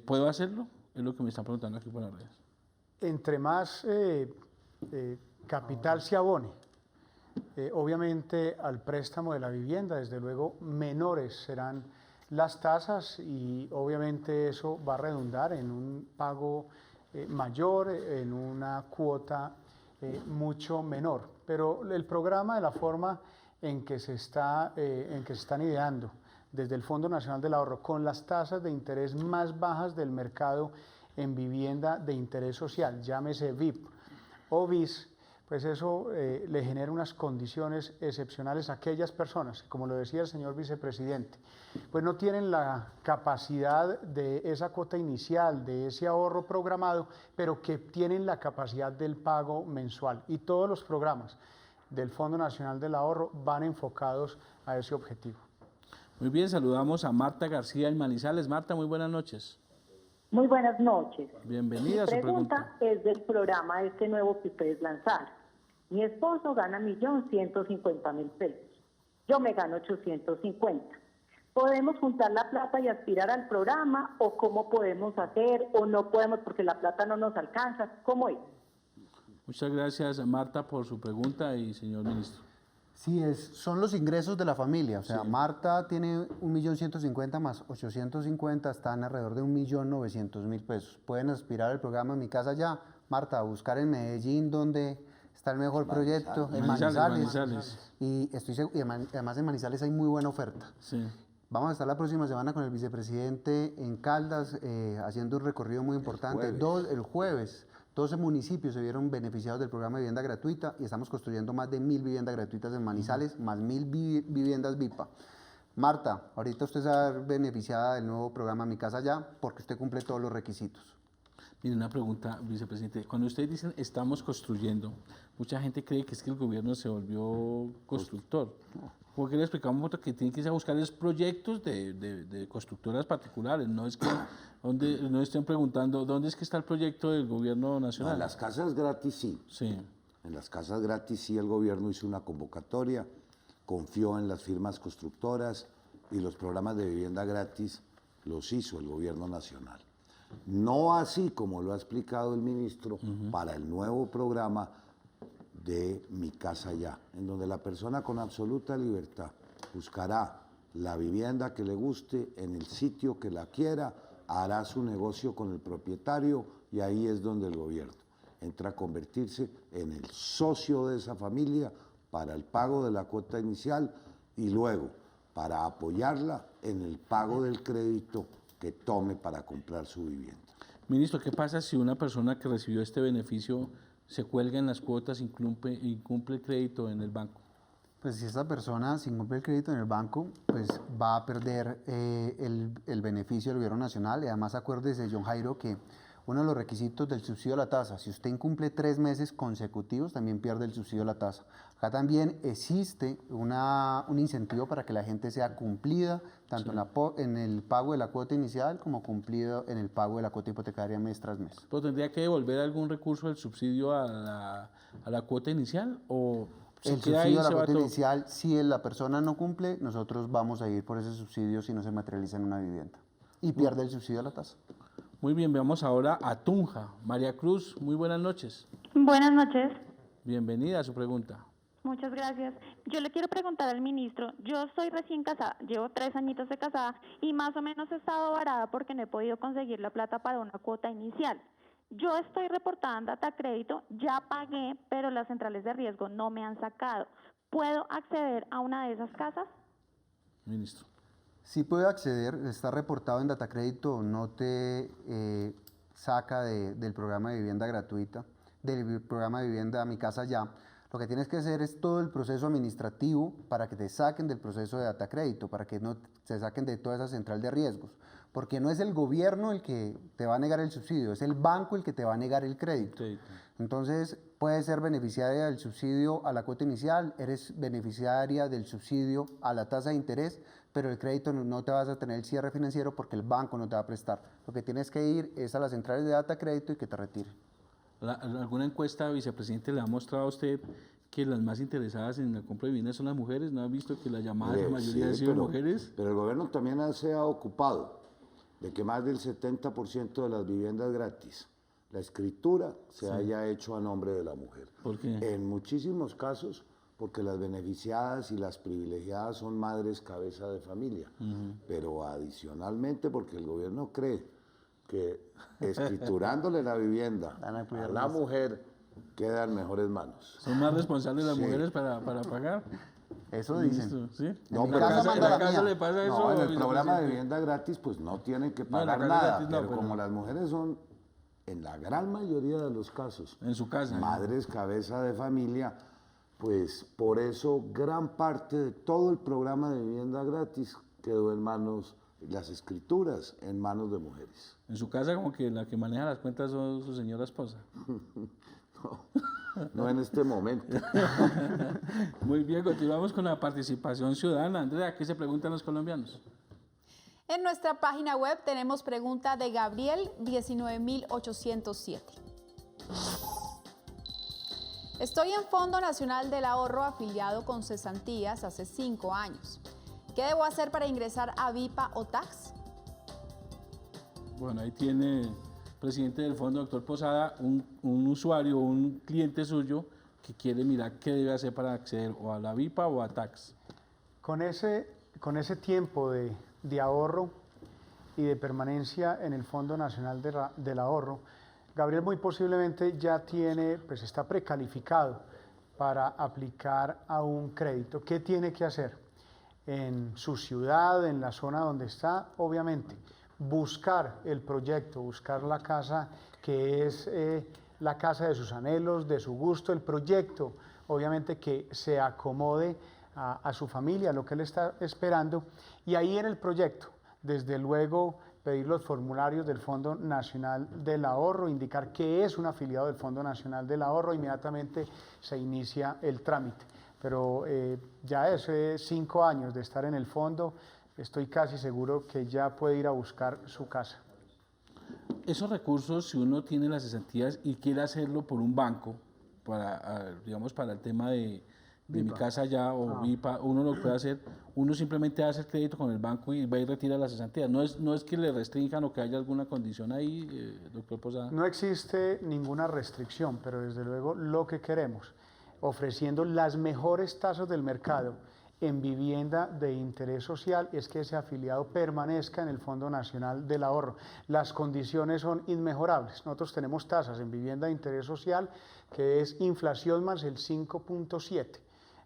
¿puedo hacerlo? Es lo que me están preguntando aquí por las redes. Entre más capital se abone, obviamente al préstamo de la vivienda, desde luego menores serán las tasas y obviamente eso va a redundar en un pago mayor, en una cuota mucho menor. Pero el programa, de la forma en que se están ideando desde el Fondo Nacional del Ahorro, con las tasas de interés más bajas del mercado en vivienda de interés social, llámese VIP o BIS, pues eso le genera unas condiciones excepcionales a aquellas personas que, como lo decía el señor vicepresidente, pues no tienen la capacidad de esa cuota inicial, de ese ahorro programado, pero que tienen la capacidad del pago mensual. Y todos los programas del Fondo Nacional del Ahorro van enfocados a ese objetivo. Muy bien, saludamos a Marta García en Manizales. Marta, muy buenas noches. Muy buenas noches. Bienvenida a su pregunta. Es del programa este nuevo que ustedes lanzaron. Mi esposo gana 1.150.000 pesos. Yo me gano 850. ¿Podemos juntar la plata y aspirar al programa o cómo podemos hacer o no podemos porque la plata no nos alcanza? ¿Cómo es? Muchas gracias, Marta, por su pregunta y señor ministro. Sí, son los ingresos de la familia. O sea, sí. Marta tiene 1.150.000 más 850, están alrededor de 1.900.000 pesos. Pueden aspirar al programa Mi Casa Ya. Marta, a buscar en Medellín donde está el mejor proyecto, en Manizales. Y además en Manizales hay muy buena oferta. Sí. Vamos a estar la próxima semana con el vicepresidente en Caldas haciendo un recorrido muy importante. El jueves. 12 municipios se vieron beneficiados del programa de vivienda gratuita y estamos construyendo más de 1.000 viviendas gratuitas en Manizales, más 1.000 viviendas VIPA. Marta, ahorita usted se va a ver beneficiada del nuevo programa Mi Casa Ya porque usted cumple todos los requisitos. Mire, una pregunta, vicepresidente. Cuando ustedes dicen estamos construyendo, mucha gente cree que es que el gobierno se volvió constructor. ¿Por qué le explicamos que tienen que ir a buscar los proyectos de constructoras particulares? No es que no estén preguntando dónde es que está el proyecto del gobierno nacional. No, en las casas gratis sí. Sí. En las casas gratis sí el gobierno hizo una convocatoria, confió en las firmas constructoras y los programas de vivienda gratis los hizo el gobierno nacional. No así como lo ha explicado el ministro para el nuevo programa de Mi Casa Ya, en donde la persona con absoluta libertad buscará la vivienda que le guste en el sitio que la quiera, hará su negocio con el propietario y ahí es donde el gobierno entra a convertirse en el socio de esa familia para el pago de la cuota inicial y luego para apoyarla en el pago del crédito que tome para comprar su vivienda. Ministro, ¿qué pasa si una persona que recibió este beneficio se cuelga en las cuotas, incumple el crédito en el banco? Pues si esta persona se incumple el crédito en el banco, pues va a perder el beneficio del gobierno nacional. Y además acuérdese, John Jairo, que uno de los requisitos del subsidio a la tasa, si usted incumple 3 meses consecutivos, también pierde el subsidio a la tasa. Acá también existe un incentivo para que la gente sea cumplida, tanto en el pago de la cuota inicial como cumplido en el pago de la cuota hipotecaria mes tras mes. ¿Pero tendría que devolver algún recurso del subsidio a la cuota inicial? ¿O el subsidio a la cuota inicial, si la persona no cumple, nosotros vamos a ir por ese subsidio si no se materializa en una vivienda. Y pierde el subsidio a la tasa. Muy bien, veamos ahora a Tunja. María Cruz, muy buenas noches. Buenas noches. Bienvenida a su pregunta. Muchas gracias. Yo le quiero preguntar al ministro, yo soy recién casada, llevo 3 añitos de casada y más o menos he estado varada porque no he podido conseguir la plata para una cuota inicial. Yo estoy reportada en Data Crédito, ya pagué, pero las centrales de riesgo no me han sacado. ¿puedo acceder a una de esas casas? Ministro. Sí puede acceder, está reportado en Datacrédito, no te saca del programa de vivienda gratuita, del programa de vivienda Mi Casa Ya. Lo que tienes que hacer es todo el proceso administrativo para que te saquen del proceso de Datacrédito, para que no te saquen de toda esa central de riesgos. Porque no es el gobierno el que te va a negar el subsidio, es el banco el que te va a negar el crédito. Entonces, puedes ser beneficiaria del subsidio a la cuota inicial, eres beneficiaria del subsidio a la tasa de interés, pero el crédito no te vas a tener el cierre financiero porque el banco no te va a prestar. Lo que tienes que ir es a las centrales de Datacrédito y que te retiren. ¿Alguna encuesta, vicepresidente, le ha mostrado a usted que las más interesadas en la compra de vivienda son las mujeres? ¿No ha visto que la llamada la mayoría han sido mujeres? Pero el gobierno también se ha ocupado de que más del 70% de las viviendas gratis, la escritura se haya hecho a nombre de la mujer. ¿Por qué? En muchísimos casos, porque las beneficiadas y las privilegiadas son madres cabeza de familia, pero adicionalmente porque el gobierno cree que escriturándole la vivienda a la mujer queda en mejores manos. ¿Son más responsables las mujeres para pagar? Eso dicen. ¿Sí? No, ¿En pero la casa le pasa eso? no, en el vicepresidente? programa de vivienda gratis pues no tienen que No, en la pagar casa nada, gratis no, pero como las mujeres son, en la gran mayoría de los casos, en su casa, madres cabeza de familia, pues por eso gran parte de todo el programa de vivienda gratis quedó en manos, las escrituras en manos de mujeres. En su casa como que la que maneja las cuentas son su señora esposa. No en este momento. Muy bien, continuamos con la participación ciudadana. Andrea, ¿qué se preguntan los colombianos? En nuestra página web tenemos pregunta de Gabriel 19807. Estoy en Fondo Nacional del Ahorro afiliado con cesantías hace 5 años. ¿Qué debo hacer para ingresar a VIPA o TAX? Bueno, ahí tiene presidente del fondo, doctor Posada, un usuario, un cliente suyo que quiere mirar qué debe hacer para acceder o a la VIPA o a TAX. Con ese tiempo de ahorro y de permanencia en el Fondo Nacional del Ahorro, Gabriel muy posiblemente ya pues está precalificado para aplicar a un crédito. ¿Qué tiene que hacer? En su ciudad, en la zona donde está, obviamente, buscar el proyecto, buscar la casa que es la casa de sus anhelos, de su gusto, el proyecto, obviamente que se acomode a su familia, a lo que él está esperando, y ahí en el proyecto, desde luego, pedir los formularios del Fondo Nacional del Ahorro, indicar que es un afiliado del Fondo Nacional del Ahorro, inmediatamente se inicia el trámite. Pero ya es 5 años de estar en el fondo, estoy casi seguro que ya puede ir a buscar su casa. Esos recursos, si uno tiene las cesantías y quiere hacerlo por un banco, digamos para el tema de Mi Casa Ya o VIPA, uno lo puede hacer, uno simplemente hace el crédito con el banco y va y retira las cesantías. No es que le restrinjan o que haya alguna condición ahí, doctor Posada. No existe ninguna restricción, pero desde luego lo que queremos, ofreciendo las mejores tasas del mercado en vivienda de interés social, es que ese afiliado permanezca en el Fondo Nacional del Ahorro. Las condiciones son inmejorables. Nosotros tenemos tasas en vivienda de interés social que es inflación más el 5.7.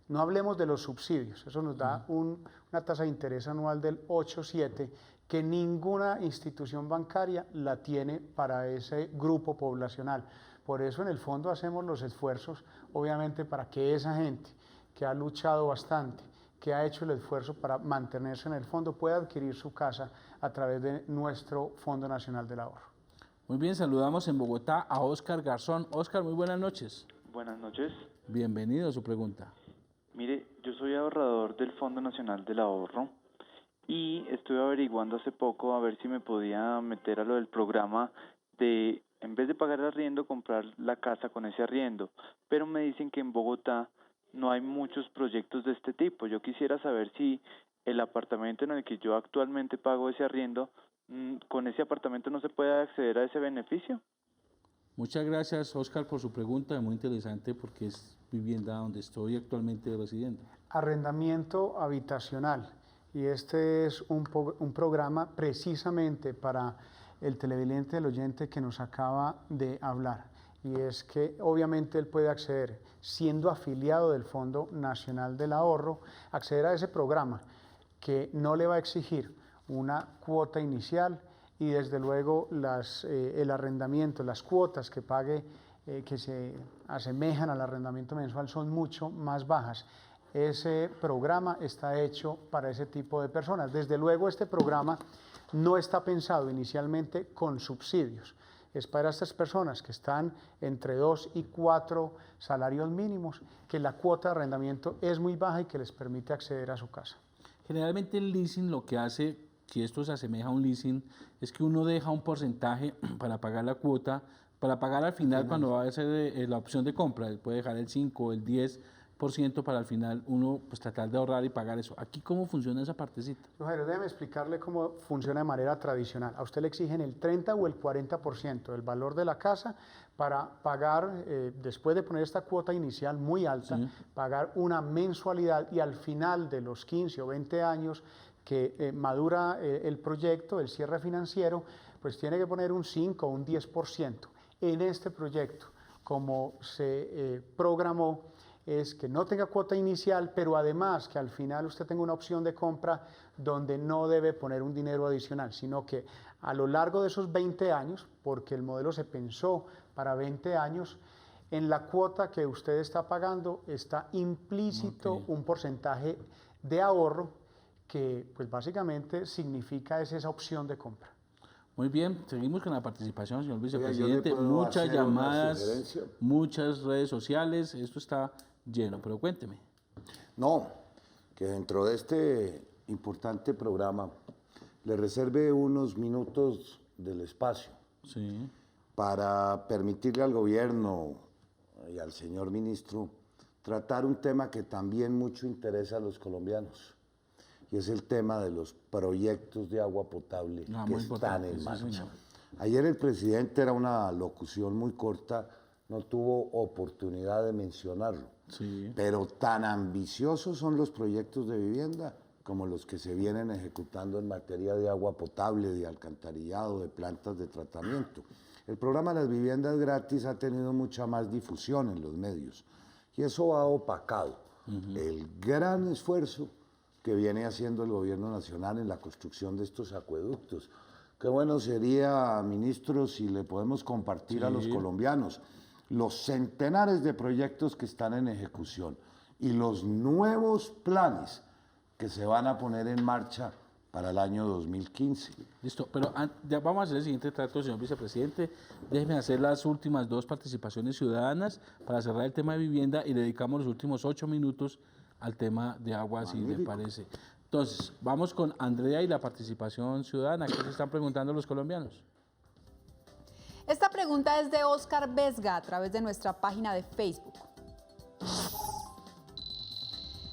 No hablemos de los subsidios, eso nos da una tasa de interés anual del 8.7 que ninguna institución bancaria la tiene para ese grupo poblacional. Por eso en el fondo hacemos los esfuerzos, obviamente, para que esa gente que ha luchado bastante, que ha hecho el esfuerzo para mantenerse en el fondo, pueda adquirir su casa a través de nuestro Fondo Nacional del Ahorro. Muy bien, saludamos en Bogotá a Óscar Garzón. Óscar, muy buenas noches. Buenas noches. Bienvenido a su pregunta. Mire, yo soy ahorrador del Fondo Nacional del Ahorro y estuve averiguando hace poco a ver si me podía meter a lo del programa de, en vez de pagar el arriendo, comprar la casa con ese arriendo. Pero me dicen que en Bogotá no hay muchos proyectos de este tipo. Yo quisiera saber si el apartamento en el que yo actualmente pago ese arriendo, con ese apartamento no se puede acceder a ese beneficio. Muchas gracias, Óscar, por su pregunta, muy interesante porque es vivienda donde estoy actualmente residiendo. Arrendamiento habitacional, y este es un programa precisamente para el televidente, el oyente que nos acaba de hablar. y es que obviamente él puede acceder, siendo afiliado del Fondo Nacional del Ahorro, acceder a ese programa que no le va a exigir una cuota inicial y desde luego el arrendamiento, las cuotas que pague que se asemejan al arrendamiento mensual son mucho más bajas. Ese programa está hecho para ese tipo de personas. Desde luego este programa no está pensado inicialmente con subsidios. Es para estas personas que están entre 2 y 4 salarios mínimos, que la cuota de arrendamiento es muy baja y que les permite acceder a su casa. Generalmente el leasing lo que hace, si esto se asemeja a un leasing, es que uno deja un porcentaje para pagar la cuota, para pagar al final cuando va a hacer la opción de compra, puede dejar el 5 o el 10% para al final uno pues tratar de ahorrar y pagar eso. ¿Aquí cómo funciona esa partecita? Jairo, déjeme explicarle cómo funciona de manera tradicional. A usted le exigen el 30 o el 40% del valor de la casa para pagar, después de poner esta cuota inicial muy alta, pagar una mensualidad y al final de los 15 o 20 años que madura el proyecto, el cierre financiero, pues tiene que poner un 5 o un 10%. En este proyecto, como se programó, es que no tenga cuota inicial, pero además que al final usted tenga una opción de compra donde no debe poner un dinero adicional, sino que a lo largo de esos 20 años, porque el modelo se pensó para 20 años, en la cuota que usted está pagando está implícito un porcentaje de ahorro que pues básicamente significa esa opción de compra. Muy bien, seguimos con la participación, señor vicepresidente. Muchas llamadas, muchas redes sociales, esto está lleno, pero cuénteme. No, que dentro de este importante programa le reserve unos minutos del espacio para permitirle al gobierno y al señor ministro tratar un tema que también mucho interesa a los colombianos, y es el tema de los proyectos de agua potable que están en marcha. Ayer el presidente, era una locución muy corta, no tuvo oportunidad de mencionarlo, pero tan ambiciosos son los proyectos de vivienda como los que se vienen ejecutando en materia de agua potable, de alcantarillado, de plantas de tratamiento. El programa de las viviendas gratis ha tenido mucha más difusión en los medios y eso ha opacado el gran esfuerzo que viene haciendo el gobierno nacional en la construcción de estos acueductos. Qué bueno sería, ministro, si le podemos compartir a los colombianos los centenares de proyectos que están en ejecución y los nuevos planes que se van a poner en marcha para el año 2015. Listo, pero ya vamos a hacer el siguiente trato, señor vicepresidente. Déjeme hacer las últimas 2 participaciones ciudadanas para cerrar el tema de vivienda y dedicamos los últimos 8 minutos al tema de agua, si le parece. Entonces, vamos con Andrea y la participación ciudadana. ¿Qué se están preguntando los colombianos? Esta pregunta es de Oscar Vesga a través de nuestra página de Facebook.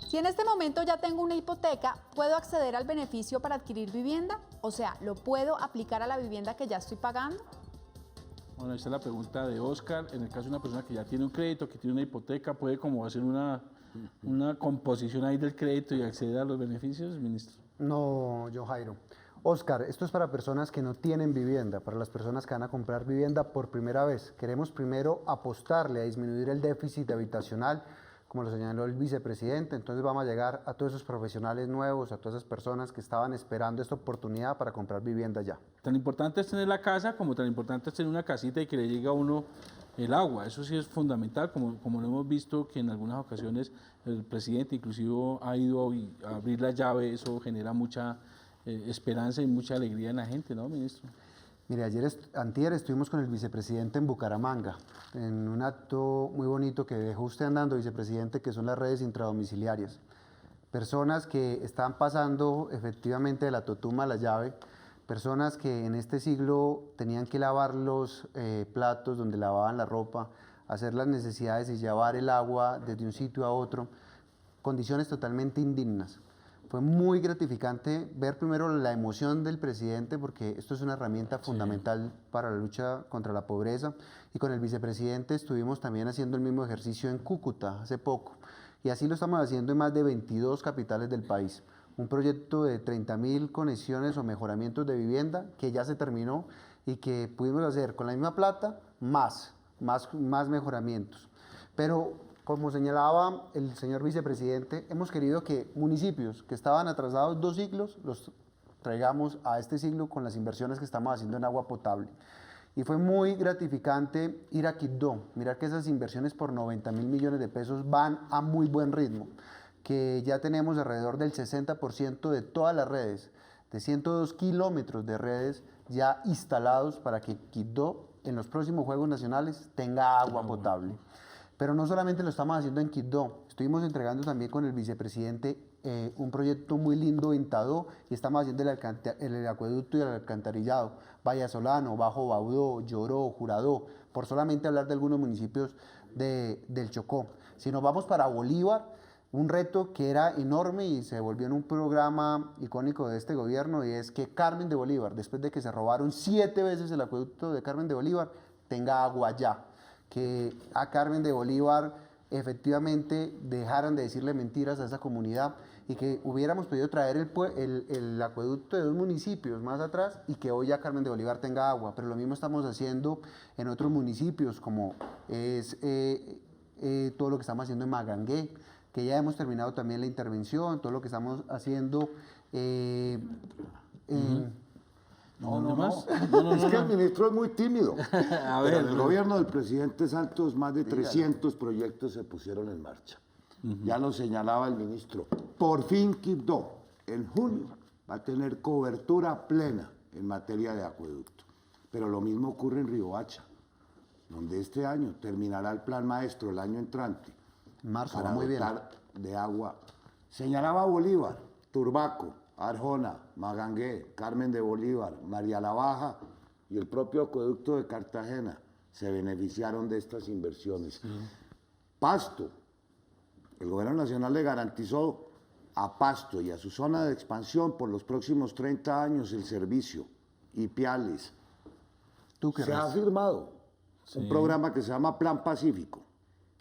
Si en este momento ya tengo una hipoteca, ¿puedo acceder al beneficio para adquirir vivienda? O sea, ¿lo puedo aplicar a la vivienda que ya estoy pagando? Bueno, esta es la pregunta de Oscar. En el caso de una persona que ya tiene un crédito, que tiene una hipoteca, ¿puede como hacer una composición ahí del crédito y acceder a los beneficios, ministro? No, yo Jairo. Oscar, esto es para personas que no tienen vivienda, para las personas que van a comprar vivienda por primera vez. Queremos primero apostarle a disminuir el déficit habitacional, como lo señaló el vicepresidente. Entonces vamos a llegar a todos esos profesionales nuevos, a todas esas personas que estaban esperando esta oportunidad para comprar vivienda ya. Tan importante es tener la casa como tan importante es tener una casita y que le llegue a uno el agua. Eso sí es fundamental, como lo hemos visto que en algunas ocasiones el presidente inclusive ha ido a abrir la llave. Eso genera mucha esperanza y mucha alegría en la gente, ¿no, ministro? Mire, antier estuvimos con el vicepresidente en Bucaramanga, en un acto muy bonito que dejó usted andando, vicepresidente, que son las redes intradomiciliarias. Personas que están pasando efectivamente de la totuma a la llave, personas que en este siglo tenían que lavar los platos donde lavaban la ropa, hacer las necesidades y llevar el agua desde un sitio a otro, condiciones totalmente indignas. Fue muy gratificante ver primero la emoción del presidente, porque esto es una herramienta fundamental para la lucha contra la pobreza, y con el vicepresidente estuvimos también haciendo el mismo ejercicio en Cúcuta hace poco, y así lo estamos haciendo en más de 22 capitales del país. Un proyecto de 30.000 conexiones o mejoramientos de vivienda que ya se terminó y que pudimos hacer con la misma plata más más mejoramientos. Pero, como señalaba el señor vicepresidente, hemos querido que municipios que estaban atrasados 2 siglos los traigamos a este siglo con las inversiones que estamos haciendo en agua potable. Y fue muy gratificante ir a Quibdó, mirar que esas inversiones por 90.000 millones de pesos van a muy buen ritmo, que ya tenemos alrededor del 60% de todas las redes, de 102 kilómetros de redes ya instalados para que Quibdó en los próximos Juegos Nacionales tenga agua potable. Pero no solamente lo estamos haciendo en Quibdó, estuvimos entregando también con el vicepresidente un proyecto muy lindo en Tadó y estamos haciendo el acueducto y el alcantarillado, Vallasolano, Bajo Baudó, Lloró, Juradó, por solamente hablar de algunos municipios del Chocó. Si nos vamos para Bolívar, un reto que era enorme y se volvió en un programa icónico de este gobierno, y es que Carmen de Bolívar, después de que se robaron 7 veces el acueducto de Carmen de Bolívar, tenga agua ya. Que a Carmen de Bolívar efectivamente dejaran de decirle mentiras a esa comunidad y que hubiéramos podido traer el acueducto de 2 municipios más atrás y que hoy ya Carmen de Bolívar tenga agua. Pero lo mismo estamos haciendo en otros municipios, como es todo lo que estamos haciendo en Magangué, que ya hemos terminado también la intervención, todo lo que estamos haciendo Es que el ministro es muy tímido. A ver, pero en el gobierno del presidente Santos más de 300 proyectos se pusieron en marcha. Ya lo señalaba el ministro. Por fin Quibdó, en junio, va a tener cobertura plena en materia de acueducto. Pero lo mismo ocurre en Riohacha, donde este año terminará el plan maestro, el año entrante, marzo, para muy bien, dotar de agua. Señalaba Bolívar, Turbaco, Arjona, Magangué, Carmen de Bolívar, María la Baja y el propio acueducto de Cartagena se beneficiaron de estas inversiones. Pasto, el gobierno nacional le garantizó a Pasto y a su zona de expansión por los próximos 30 años el servicio. Ipiales. Se ha firmado un programa que se llama Plan Pacífico.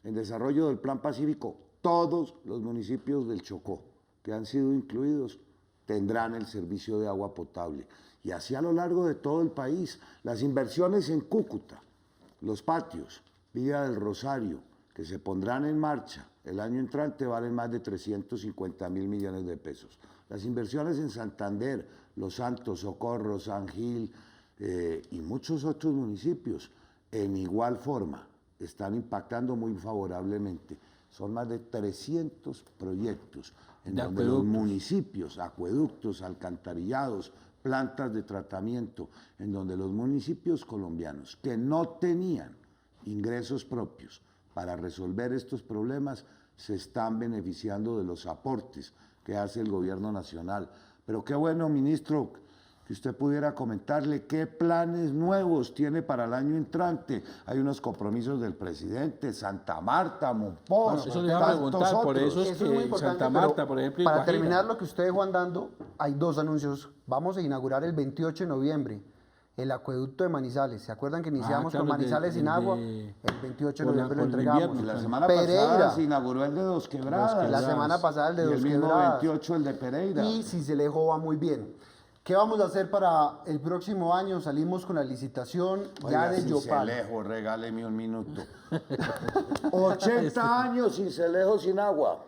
En desarrollo del Plan Pacífico, todos los municipios del Chocó que han sido incluidos tendrán el servicio de agua potable. Y así a lo largo de todo el país, las inversiones en Cúcuta, los patios, Villa del Rosario, que se pondrán en marcha el año entrante, valen más de 350.000 millones de pesos. Las inversiones en Santander, Los Santos, Socorro, San Gil y muchos otros municipios, en igual forma, están impactando muy favorablemente. Son más de 300 proyectos en donde los municipios, acueductos, alcantarillados, plantas de tratamiento, en donde los municipios colombianos que no tenían ingresos propios para resolver estos problemas se están beneficiando de los aportes que hace el gobierno nacional. Pero qué bueno, ministro, que usted pudiera comentarle qué planes nuevos tiene para el año entrante. Hay unos compromisos del presidente, Santa Marta, Monpós, bueno, eso le iba a preguntar, por eso es que Santa Marta, por ejemplo, para terminar lo que usted dejó andando, hay 2 anuncios. Vamos a inaugurar el 28 de noviembre el acueducto de Manizales. ¿Se acuerdan que iniciamos con Manizales sin agua? El 28 de noviembre lo entregamos. La semana pasada se inauguró el de Dos Quebradas. La semana pasada el de Dos Quebradas. Quebradas. El mismo 28 el de Pereira. Y Sincelejo va muy bien. ¿Qué vamos a hacer para el próximo año? Salimos con la licitación ya de Yopal. Cincelejo, regáleme un minuto. 80 años Cincelejo sin agua.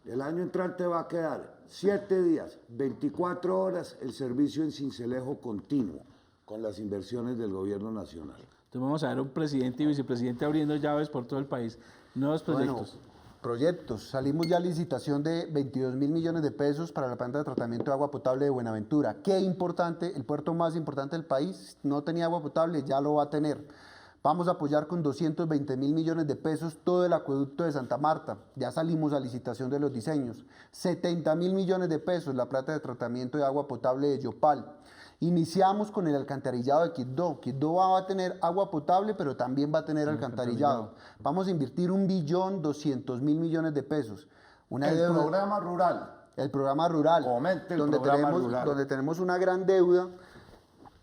El año entrante va a quedar 7 días, 24 horas el servicio en Cincelejo continuo con las inversiones del gobierno nacional. Entonces vamos a ver un presidente y vicepresidente abriendo llaves por todo el país. Nuevos proyectos. Bueno, proyectos. Salimos ya a licitación de 22.000 millones de pesos para la planta de tratamiento de agua potable de Buenaventura. Qué importante, el puerto más importante del país no tenía agua potable, ya lo va a tener. Vamos a apoyar con 220.000 millones de pesos todo el acueducto de Santa Marta. Ya salimos a licitación de los diseños. 70.000 millones de pesos la planta de tratamiento de agua potable de Yopal. Iniciamos con el alcantarillado de Quibdó. Quibdó va a tener agua potable, pero también va a tener alcantarillado. Vamos a invertir 1.200.000 millones de pesos. Programa rural. El programa rural. Comente el programa rural. Donde tenemos una gran deuda.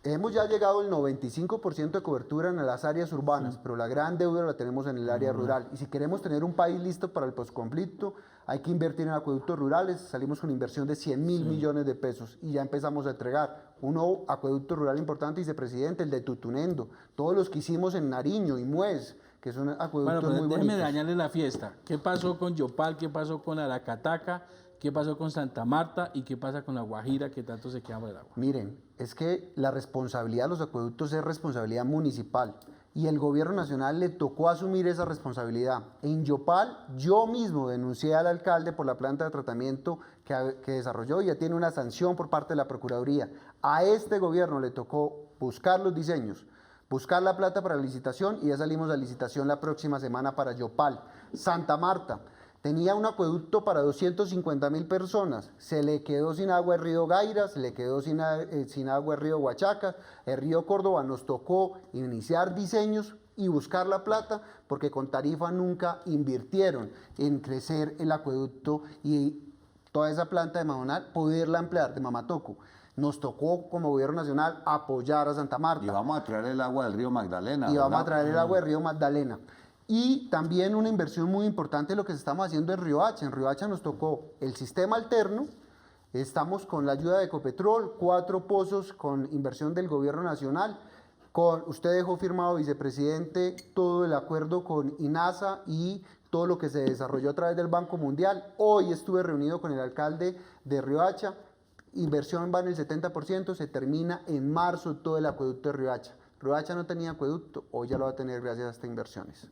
Hemos ya llegado al 95% de cobertura en las áreas urbanas, pero la gran deuda la tenemos en el área rural. Y si queremos tener un país listo para el posconflicto, hay que invertir en acueductos rurales. Salimos con inversión de 100.000 millones de pesos y ya empezamos a entregar un nuevo acueducto rural importante, vicepresidente, el de Tutunendo, todos los que hicimos en Nariño y Muez, que son acueductos Bueno, muy déjeme bonitos. dañarle la fiesta. ¿Qué pasó con Yopal? ¿Qué pasó con Aracataca? ¿Qué pasó con Santa Marta? ¿Y qué pasa con La Guajira, que tanto se queda por el agua? Miren, es que la responsabilidad de los acueductos es responsabilidad municipal y el gobierno nacional le tocó asumir esa responsabilidad. En Yopal yo mismo denuncié al alcalde por la planta de tratamiento que desarrolló y ya tiene una sanción por parte de la Procuraduría. A este gobierno le tocó buscar los diseños, buscar la plata para la licitación y ya salimos a licitación la próxima semana para Yopal. Santa Marta tenía un acueducto para 250.000 personas, se le quedó sin agua el río Gaira, se le quedó sin agua el río Huachaca, el río Córdoba. Nos tocó iniciar diseños y buscar la plata porque con tarifa nunca invirtieron en crecer el acueducto y toda esa planta de Mamonal poderla ampliar de Mamatoco. Nos tocó como gobierno nacional apoyar a Santa Marta. Y vamos a traer el agua del río Magdalena. Y vamos ¿verdad? a traer el agua del río Magdalena. Y también una inversión muy importante lo que estamos haciendo en Riohacha. En Riohacha nos tocó el sistema alterno, estamos con la ayuda de Ecopetrol, 4 pozos con inversión del gobierno nacional. Usted dejó firmado, vicepresidente, todo el acuerdo con INASA y todo lo que se desarrolló a través del Banco Mundial. Hoy estuve reunido con el alcalde de Riohacha, inversión va en el 70%, se termina en marzo todo el acueducto de Riohacha. Riohacha no tenía acueducto, hoy ya lo va a tener gracias a estas inversiones.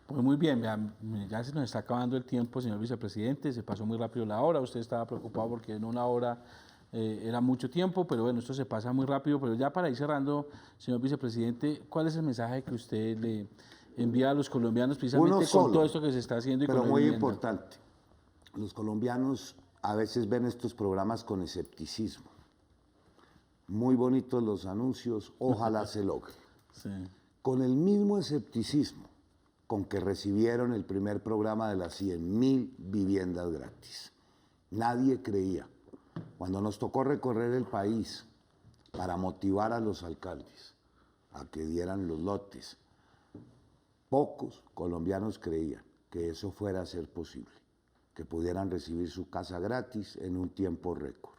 Pues muy bien, ya se nos está acabando el tiempo, señor vicepresidente, se pasó muy rápido la hora, usted estaba preocupado porque en una hora era mucho tiempo, pero bueno, esto se pasa muy rápido, pero ya para ir cerrando, señor vicepresidente, ¿cuál es el mensaje que usted le envía a los colombianos precisamente con todo esto que se está haciendo? Pero muy importante, los colombianos a veces ven estos programas con escepticismo. Muy bonitos los anuncios, ojalá se logre. Sí. Con el mismo escepticismo con que recibieron el primer programa de las 100.000 viviendas gratis. Nadie creía. Cuando nos tocó recorrer el país para motivar a los alcaldes a que dieran los lotes, pocos colombianos creían que eso fuera a ser posible, que pudieran recibir su casa gratis en un tiempo récord.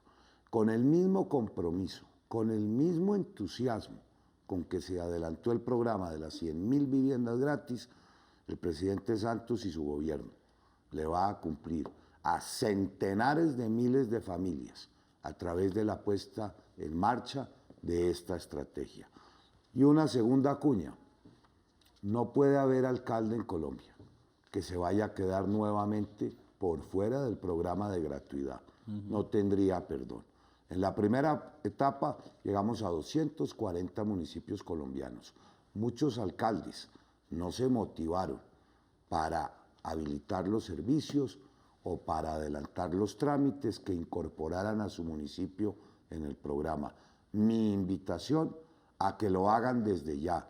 Con el mismo compromiso, con el mismo entusiasmo con que se adelantó el programa de las 100.000 viviendas gratis, el presidente Santos y su gobierno le va a cumplir a centenares de miles de familias a través de la puesta en marcha de esta estrategia. Y una segunda cuña, no puede haber alcalde en Colombia que se vaya a quedar nuevamente por fuera del programa de gratuidad. No tendría perdón. En la primera etapa llegamos a 240 municipios colombianos. Muchos alcaldes no se motivaron para habilitar los servicios o para adelantar los trámites que incorporaran a su municipio en el programa. Mi invitación a que lo hagan desde ya.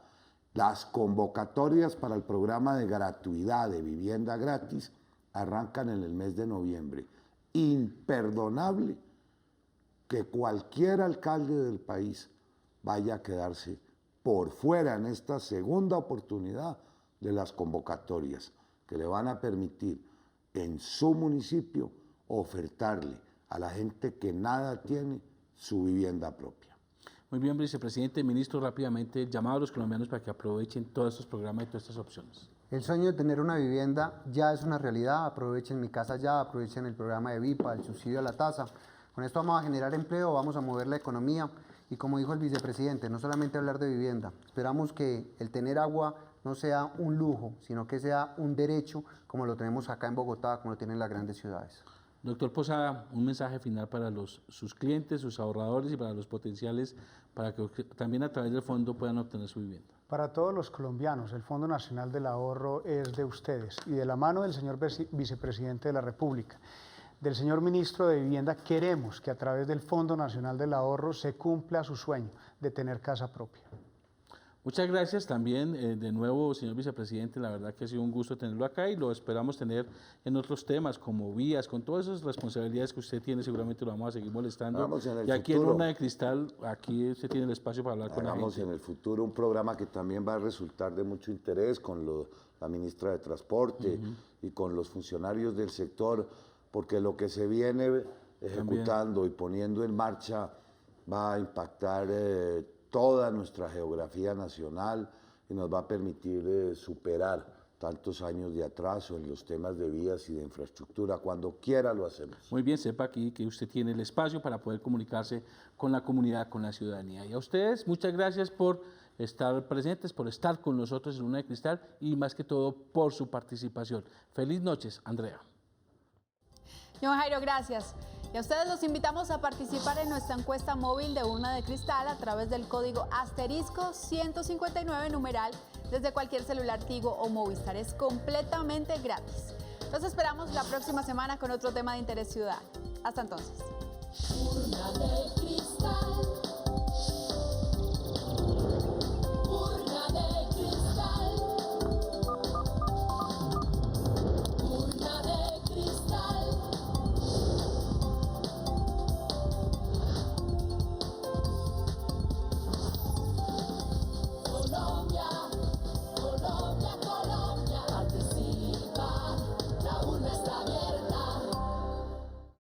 Las convocatorias para el programa de gratuidad de vivienda gratis arrancan en el mes de noviembre. Imperdonable que cualquier alcalde del país vaya a quedarse por fuera en esta segunda oportunidad de las convocatorias que le van a permitir en su municipio ofertarle a la gente que nada tiene su vivienda propia. Muy bien, vicepresidente, ministro, rápidamente, llamado a los colombianos para que aprovechen todos estos programas y todas estas opciones. El sueño de tener una vivienda ya es una realidad, aprovechen Mi Casa Ya, aprovechen el programa de VIPA, el subsidio a la tasa. Con esto vamos a generar empleo, vamos a mover la economía y como dijo el vicepresidente, no solamente hablar de vivienda, esperamos que el tener agua no sea un lujo, sino que sea un derecho como lo tenemos acá en Bogotá, como lo tienen las grandes ciudades. Doctor Posada, un mensaje final para sus clientes, sus ahorradores y para los potenciales, para que también a través del fondo puedan obtener su vivienda. Para todos los colombianos, el Fondo Nacional del Ahorro es de ustedes y de la mano del señor vicepresidente de la República, del señor ministro de Vivienda, queremos que a través del Fondo Nacional del Ahorro se cumpla su sueño de tener casa propia. Muchas gracias también de nuevo, señor vicepresidente, la verdad que ha sido un gusto tenerlo acá y lo esperamos tener en otros temas como vías, con todas esas responsabilidades que usted tiene, seguramente lo vamos a seguir molestando. En y aquí futuro, en Luna de Cristal, aquí usted tiene el espacio para hablar con la gente. Hagamos en el futuro un programa que también va a resultar de mucho interés con la ministra de Transporte y con los funcionarios del sector, porque lo que se viene ejecutando y poniendo en marcha va a impactar toda nuestra geografía nacional y nos va a permitir superar tantos años de atraso en los temas de vías y de infraestructura. Cuando quiera lo hacemos. Muy bien, sepa aquí que usted tiene el espacio para poder comunicarse con la comunidad, con la ciudadanía. Y a ustedes, muchas gracias por estar presentes, por estar con nosotros en Luna de Cristal y más que todo por su participación. Feliz noches, Andrea. John Jairo, gracias. Y a ustedes los invitamos a participar en nuestra encuesta móvil de Luna de Cristal a través del código *159 numeral desde cualquier celular Tigo o Movistar. Es completamente gratis. Los esperamos la próxima semana con otro tema de interés ciudadano. Hasta entonces.